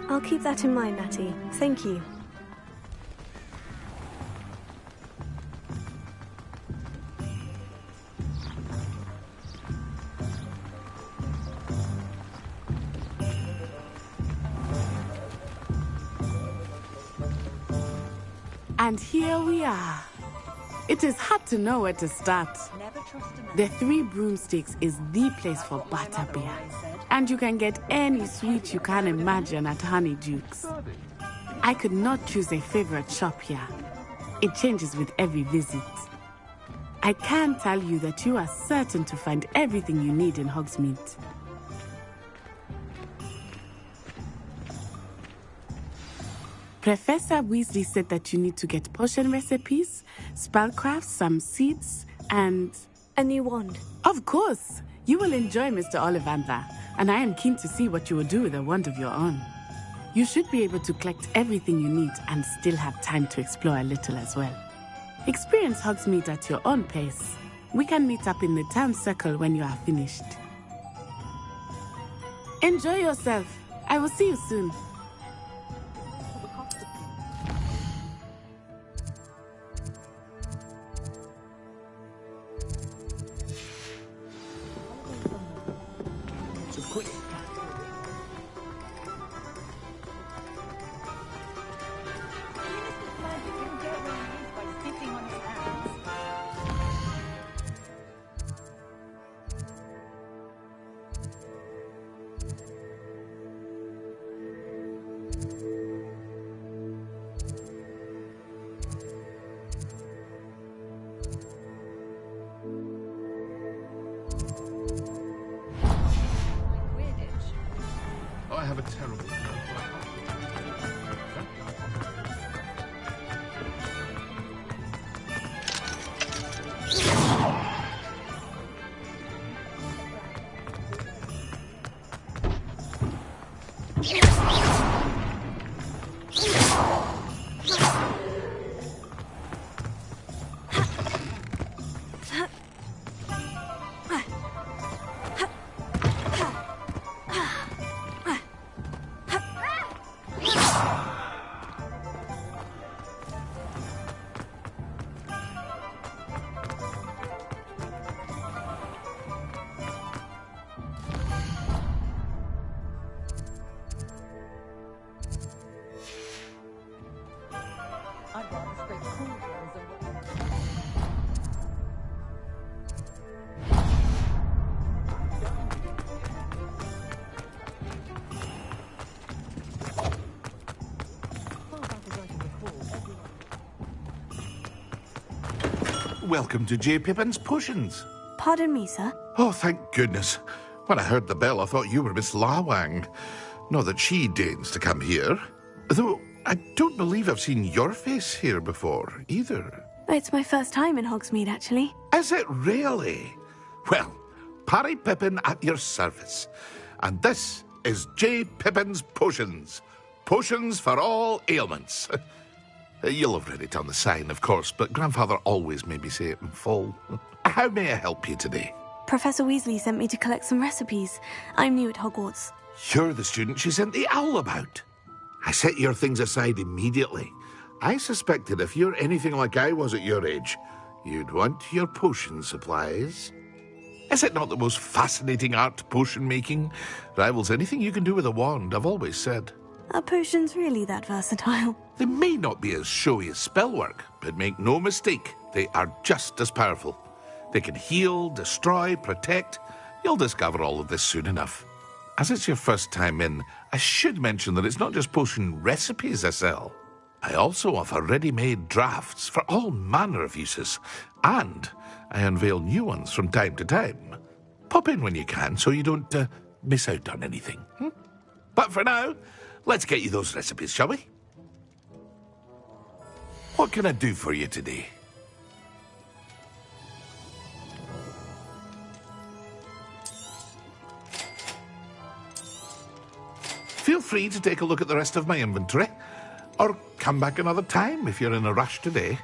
I'll keep that in mind, Natty. Thank you. And here we are. It is hard to know where to start. The Three Broomsticks is the place for butterbeer. And you can get any sweet you can imagine at Honeydukes. I could not choose a favorite shop here. It changes with every visit. I can tell you that you are certain to find everything you need in Hogsmeade. Professor Weasley said that you need to get potion recipes, spellcrafts, some seeds, and... a new wand. Of course! You will enjoy Mr. Ollivander, and I am keen to see what you will do with a wand of your own. You should be able to collect everything you need and still have time to explore a little as well. Experience Hogsmeade at your own pace. We can meet up in the town circle when you are finished. Enjoy yourself. I will see you soon. I have a terrible... welcome to J. Pippin's Potions. Pardon me, sir. Oh, thank goodness. When I heard the bell, I thought you were Miss Lawang. Not that she deigns to come here. Though I don't believe I've seen your face here before, either. It's my first time in Hogsmeade, actually. Is it really? Well, Parry Pippin at your service. And this is J. Pippin's Potions. Potions for all ailments. You'll have read it on the sign, of course, but Grandfather always made me say it in full. How may I help you today? Professor Weasley sent me to collect some recipes. I'm new at Hogwarts. You're the student she sent the owl about. I set your things aside immediately. I suspected if you're anything like I was at your age, you'd want your potion supplies. Is it not the most fascinating art, potion making? Rivals anything you can do with a wand, I've always said. Are potions really that versatile? They may not be as showy as spellwork, but make no mistake, they are just as powerful. They can heal, destroy, protect. You'll discover all of this soon enough. As it's your first time in, I should mention that it's not just potion recipes I sell. I also offer ready-made drafts for all manner of uses, and I unveil new ones from time to time. Pop in when you can so you don't miss out on anything. But for now, let's get you those recipes, shall we? What can I do for you today? Feel free to take a look at the rest of my inventory, or come back another time if you're in a rush today.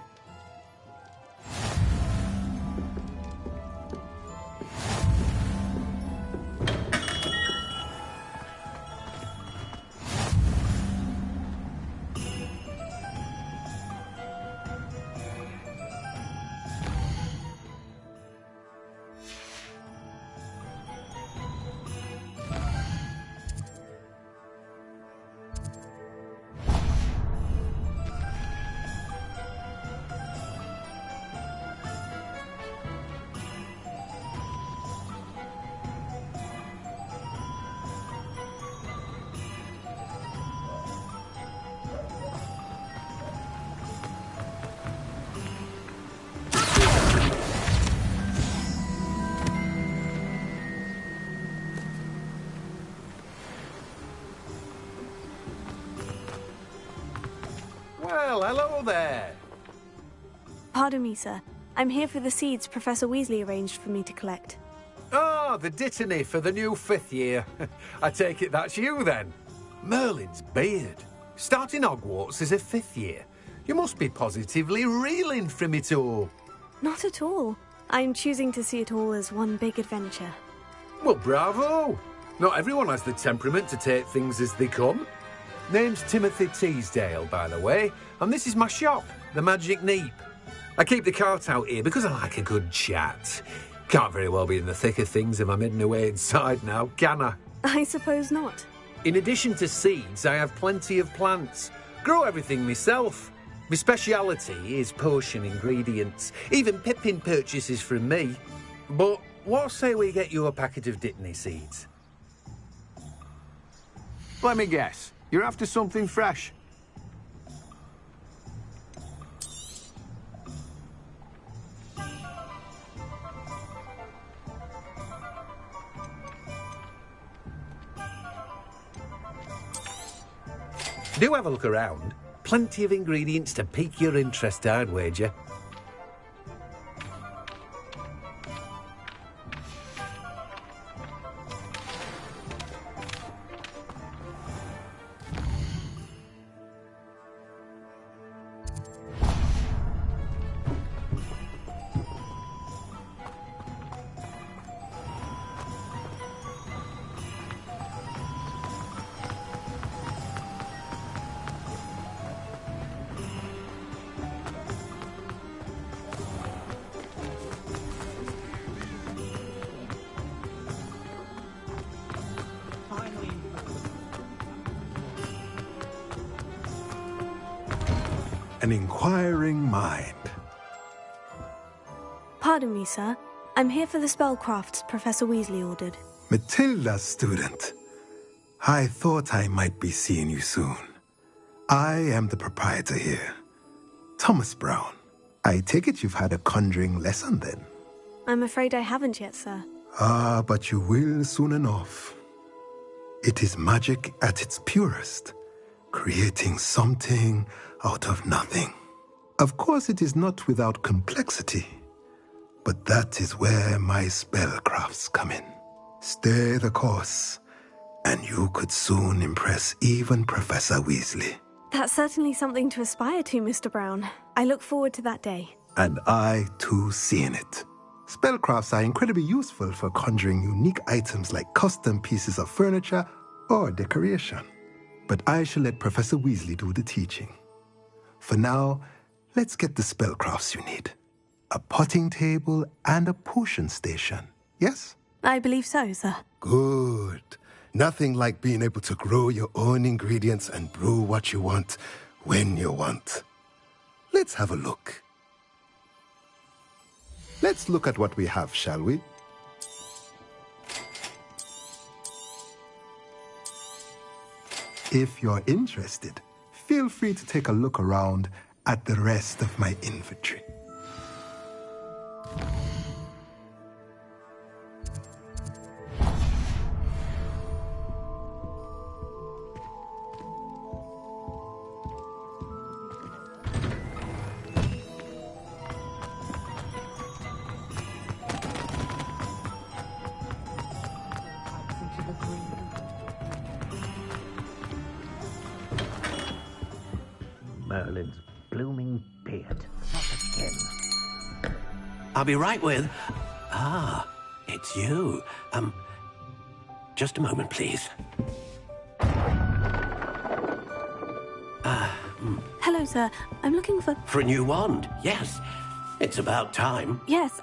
Well, hello there. Pardon me, sir. I'm here for the seeds Professor Weasley arranged for me to collect. Ah, the dittany for the new 5th year. I take it that's you, then. Merlin's beard. Starting Hogwarts as a 5th year. You must be positively reeling from it all. Not at all. I'm choosing to see it all as one big adventure. Well, bravo. Not everyone has the temperament to take things as they come. Name's Timothy Teasdale, by the way, and this is my shop, the Magic Neep. I keep the cart out here because I like a good chat. Can't very well be in the thick of things if I'm hidden away inside now, can I? I suppose not. In addition to seeds, I have plenty of plants. Grow everything myself. My speciality is potion ingredients. Even Pippin purchases from me. But what say we get you a packet of dittany seeds? Let me guess. You're after something fresh. Do have a look around. Plenty of ingredients to pique your interest, I'd wager. An inquiring mind. Pardon me, sir. I'm here for the spellcrafts Professor Weasley ordered. Matilda, student. I thought I might be seeing you soon. I am the proprietor here, Thomas Brown. I take it you've had a conjuring lesson then? I'm afraid I haven't yet, sir. Ah, but you will soon enough. It is magic at its purest, creating something out of nothing. Of course, it is not without complexity, but that is where my spellcrafts come in. Stay the course, and you could soon impress even Professor Weasley. That's certainly something to aspire to, Mr. Brown. I look forward to that day. And I, too, seeing it. Spellcrafts are incredibly useful for conjuring unique items like custom pieces of furniture or decoration. But I shall let Professor Weasley do the teaching. For now, let's get the spellcrafts you need. A potting table and a potion station, yes? I believe so, sir. Good. Nothing like being able to grow your own ingredients and brew what you want when you want. Let's have a look. Let's look at what we have, shall we? If you're interested, feel free to take a look around at the rest of my inventory. Merlin's blooming beard. Not again. I'll be right with... Ah, it's you. Just a moment, please. Hello, sir. I'm looking for... For a new wand, yes. It's about time. Yes,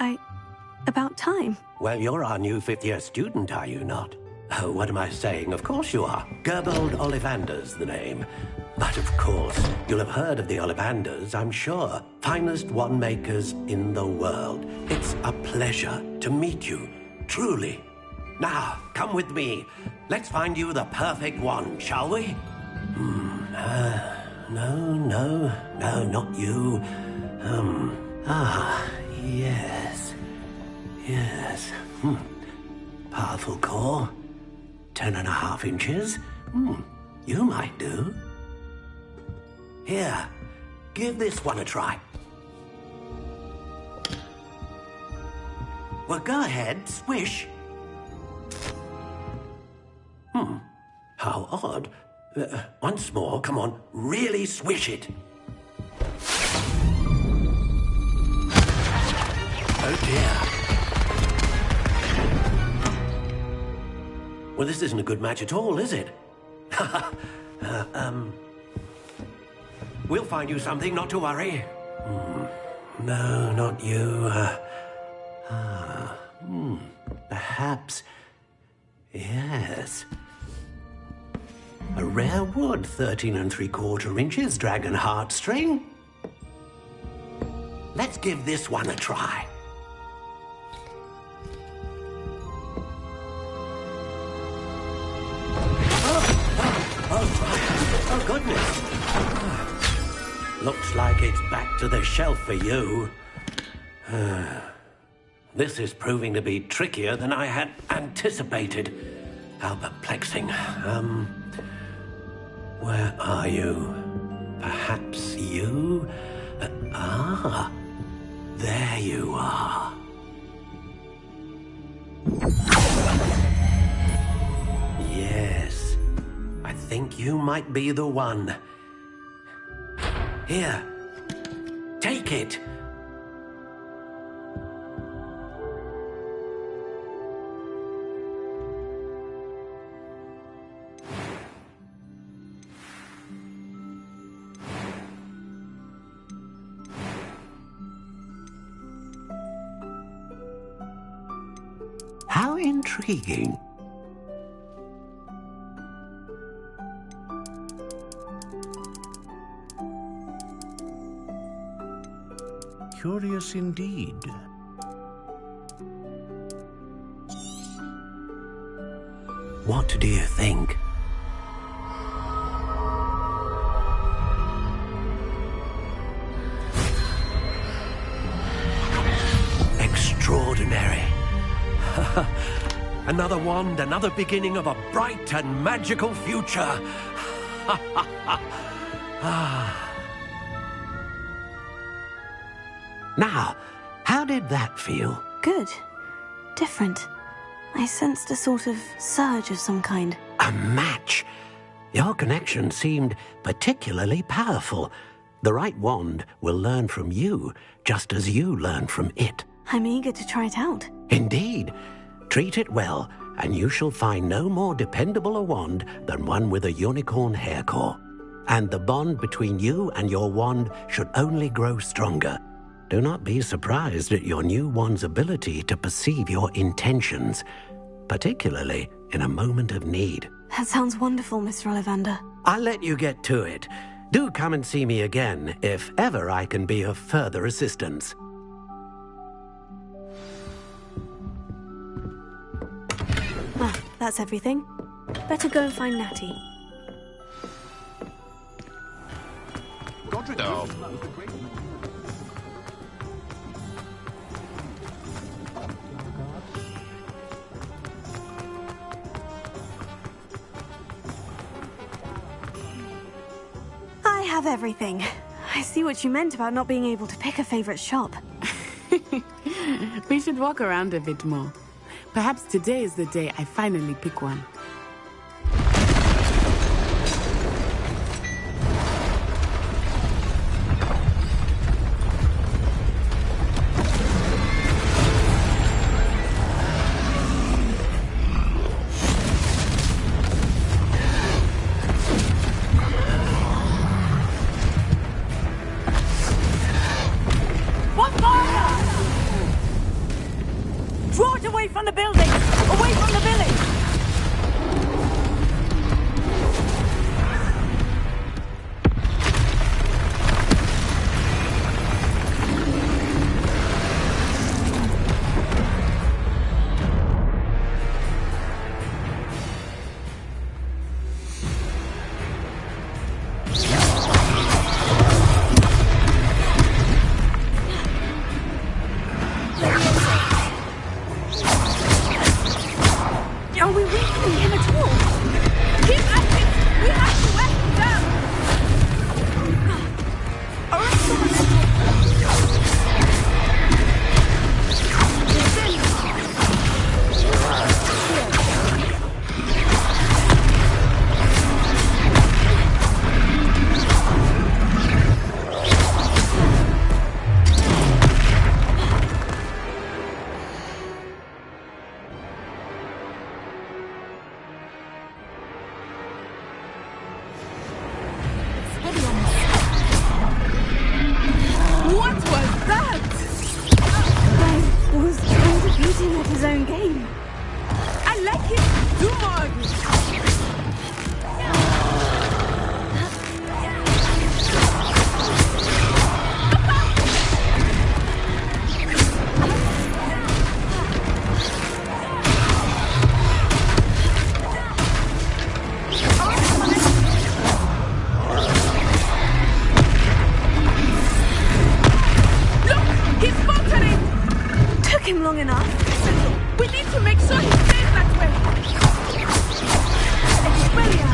about time. Well, you're our new fifth-year student, are you not? Oh, what am I saying? Of course you are. Gerbold Ollivander's the name. But of course, you'll have heard of the Ollivanders, I'm sure. Finest wand makers in the world. It's a pleasure to meet you, truly. Now, come with me. Let's find you the perfect wand, shall we? No, not you. Yes. Powerful core. 10.5 inches. You might do. Here, give this one a try. Well, go ahead, swish. How odd. Once more, come on, really swish it. Oh dear. Well, this isn't a good match at all, is it? We'll find you something, not to worry. No, not you. Perhaps... Yes. A rare wood, 13 3/4 inches, dragon heartstring. Let's give this one a try. Oh, goodness. Looks like it's back to the shelf for you. This is proving to be trickier than I had anticipated. How perplexing. Where are you? Perhaps you? There you are. Yes, I think you might be the one. Here, take it. How intriguing. Curious indeed. What do you think? Another wand, another beginning of a bright and magical future. Now, how did that feel? Good. Different. I sensed a sort of surge of some kind. A match. Your connection seemed particularly powerful. The right wand will learn from you, just as you learn from it. I'm eager to try it out. Indeed. Treat it well, and you shall find no more dependable a wand than one with a unicorn hair core. And the bond between you and your wand should only grow stronger. Do not be surprised at your new wand's ability to perceive your intentions, particularly in a moment of need. That sounds wonderful, Mr. Ollivander. I'll let you get to it. Do come and see me again if ever I can be of further assistance. Ah, that's everything. Better go and find Natty. Godric. I have everything. I see what you meant about not being able to pick a favorite shop. We should walk around a bit more. Perhaps today is the day I finally pick one. Draw it away from the building! Away from the village! Are we weakening him at all? Keep at it! We have to wear him down! What was that? I was trying to beat him at his own game. I like it! Do more of it! He's faltering! Took him long enough. We need to make sure he stays that way! William!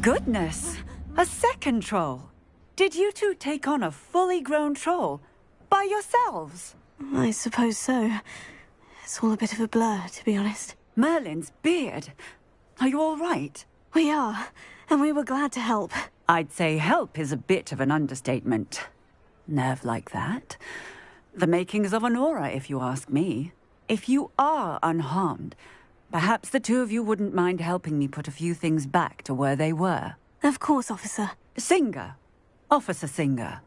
Goodness! A second troll! Did you two take on a fully grown troll? By yourselves? I suppose so. It's all a bit of a blur, to be honest. Merlin's beard. Are you all right? We are, and we were glad to help. I'd say help is a bit of an understatement. Nerve like that. The makings of an aura, if you ask me. If you are unharmed, perhaps the two of you wouldn't mind helping me put a few things back to where they were. Of course, officer. Singer. Officer Singer.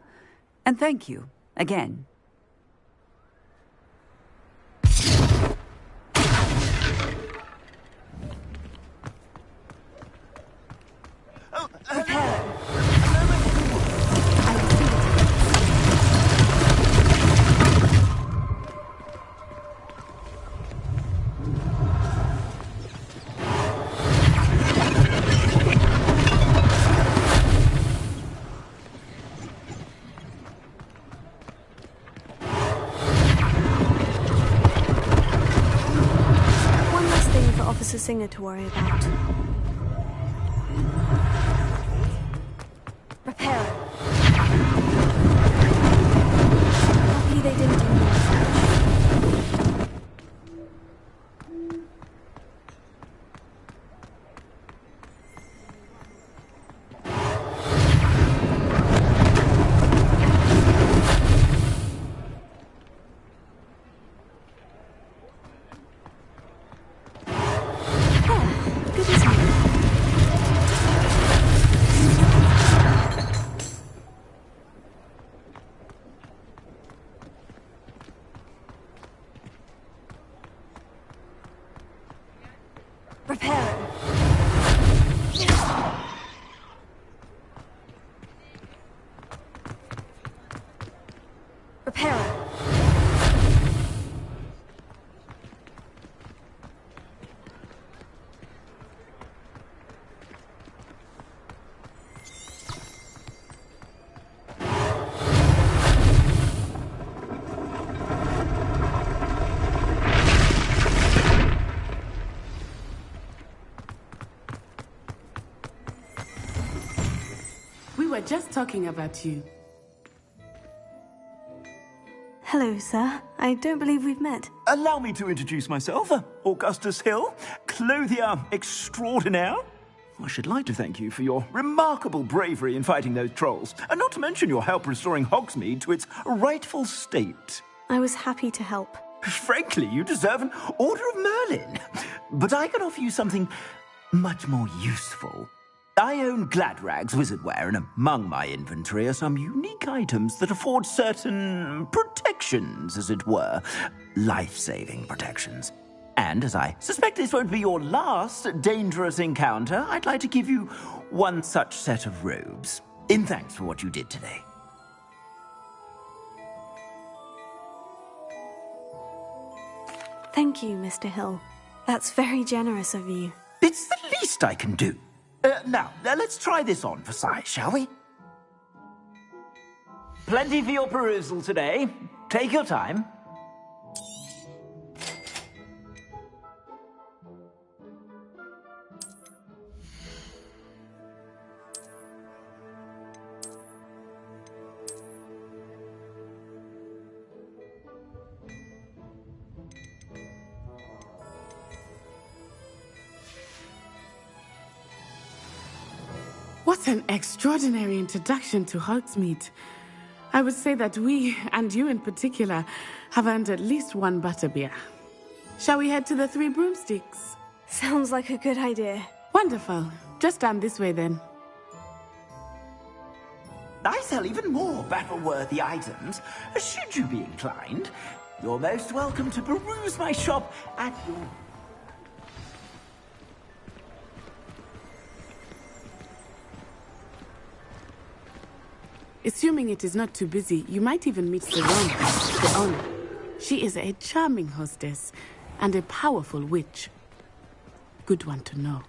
And thank you, again. to worry about. Prepare. Lucky they didn't do more. We were just talking about you. Hello, sir. I don't believe we've met. Allow me to introduce myself, Augustus Hill, clothier extraordinaire. I should like to thank you for your remarkable bravery in fighting those trolls, and not to mention your help restoring Hogsmeade to its rightful state. I was happy to help. Frankly, you deserve an Order of Merlin. But I can offer you something much more useful. I own Gladrag's wizardware, and among my inventory are some unique items that afford certain protections, as it were. Life-saving protections. And as I suspect this won't be your last dangerous encounter, I'd like to give you one such set of robes, in thanks for what you did today. Thank you, Mr. Hill. That's very generous of you. It's the least I can do. Now, let's try this on for size, shall we? Plenty for your perusal today. Take your time. What an extraordinary introduction to Hogsmeade. I would say that we, and you in particular, have earned at least one butterbeer. Shall we head to the Three Broomsticks? Sounds like a good idea. Wonderful. Just down this way then. I sell even more battle-worthy items. Should you be inclined, you're most welcome to peruse my shop at your... Assuming it is not too busy, you might even meet Serona, the owner. She is a charming hostess and a powerful witch. Good one to know.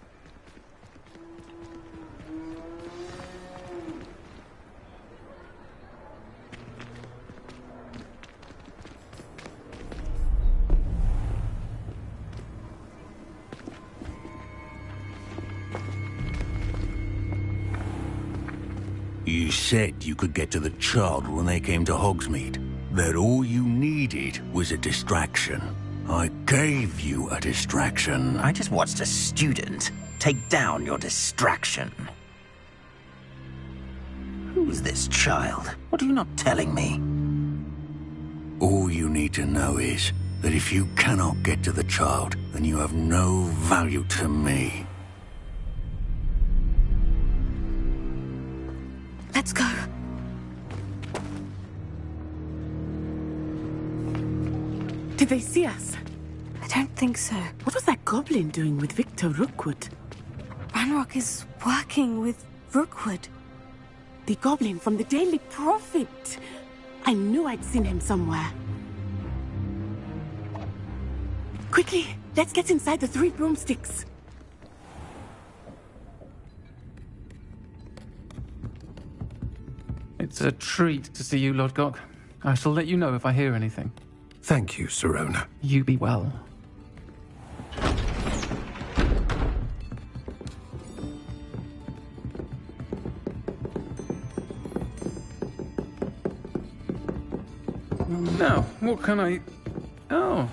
You said you could get to the child when they came to Hogsmeade. That all you needed was a distraction. I gave you a distraction. I just watched a student take down your distraction. Who's this child? What are you not telling me? All you need to know is that if you cannot get to the child, then you have no value to me. Let's go. Did they see us? I don't think so. What was that goblin doing with Victor Rookwood? Ranrock is working with Rookwood. The goblin from the Daily Prophet. I knew I'd seen him somewhere. Quickly, let's get inside the Three Broomsticks. It's a treat to see you, Lodgok. I shall let you know if I hear anything. Thank you, Serona. You be well. Now, what can I... Oh,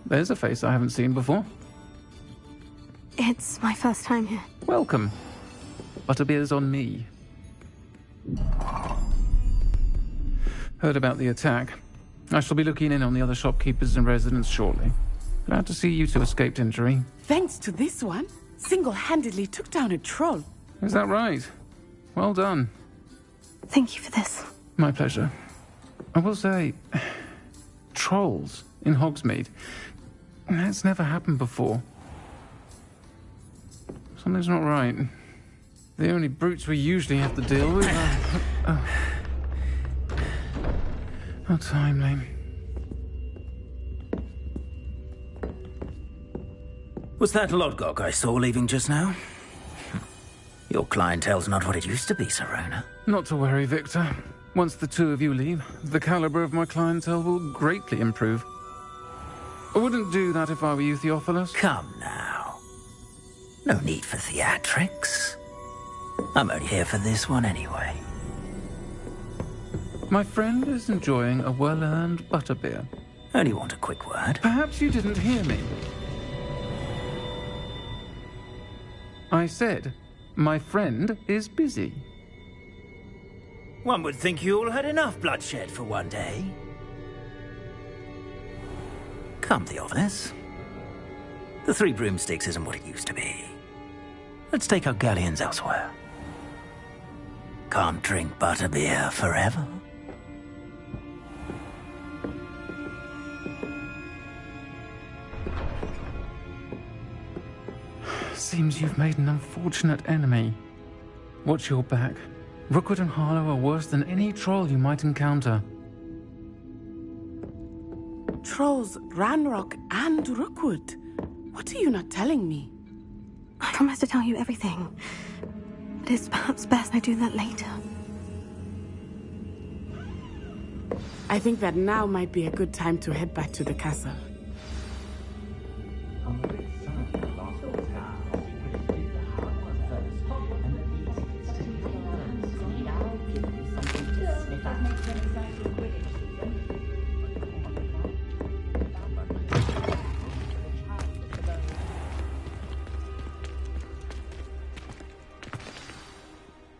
there's a face I haven't seen before. It's my first time here. Welcome. Butterbeer's on me. Heard about the attack. I shall be looking in on the other shopkeepers and residents shortly. Glad to see you two escaped injury. Thanks to this one, single-handedly took down a troll. Is that right? Well done. Thank you for this. My pleasure. I will say, trolls in Hogsmeade. That's never happened before. Something's not right. The only brutes we usually have to deal with are... How timely. Was that Lodgok I saw leaving just now? Your clientele's not what it used to be, Serona. Not to worry, Victor. Once the two of you leave, the caliber of my clientele will greatly improve. I wouldn't do that if I were you, Theophilus. Come now. No need for theatrics. I'm only here for this one anyway. My friend is enjoying a well-earned butterbeer. Only want a quick word. Perhaps you didn't hear me. I said, my friend is busy. One would think you all had enough bloodshed for one day. Come, Theophilus. The Three Broomsticks isn't what it used to be. Let's take our galleons elsewhere. Can't drink butterbeer forever. Seems you've made an unfortunate enemy. Watch your back. Rookwood and Harlow are worse than any troll you might encounter. Trolls, Ranrock, and Rookwood. What are you not telling me? I promised to tell you everything. But it's perhaps best I do that later. I think that now might be a good time to head back to the castle.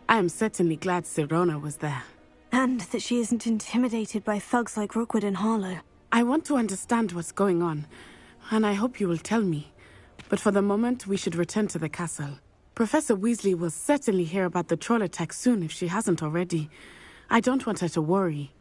I am certainly glad Serona was there. And that she isn't intimidated by thugs like Rookwood and Harlow. I want to understand what's going on, and I hope you will tell me. But for the moment, we should return to the castle. Professor Weasley will certainly hear about the troll attack soon if she hasn't already. I don't want her to worry.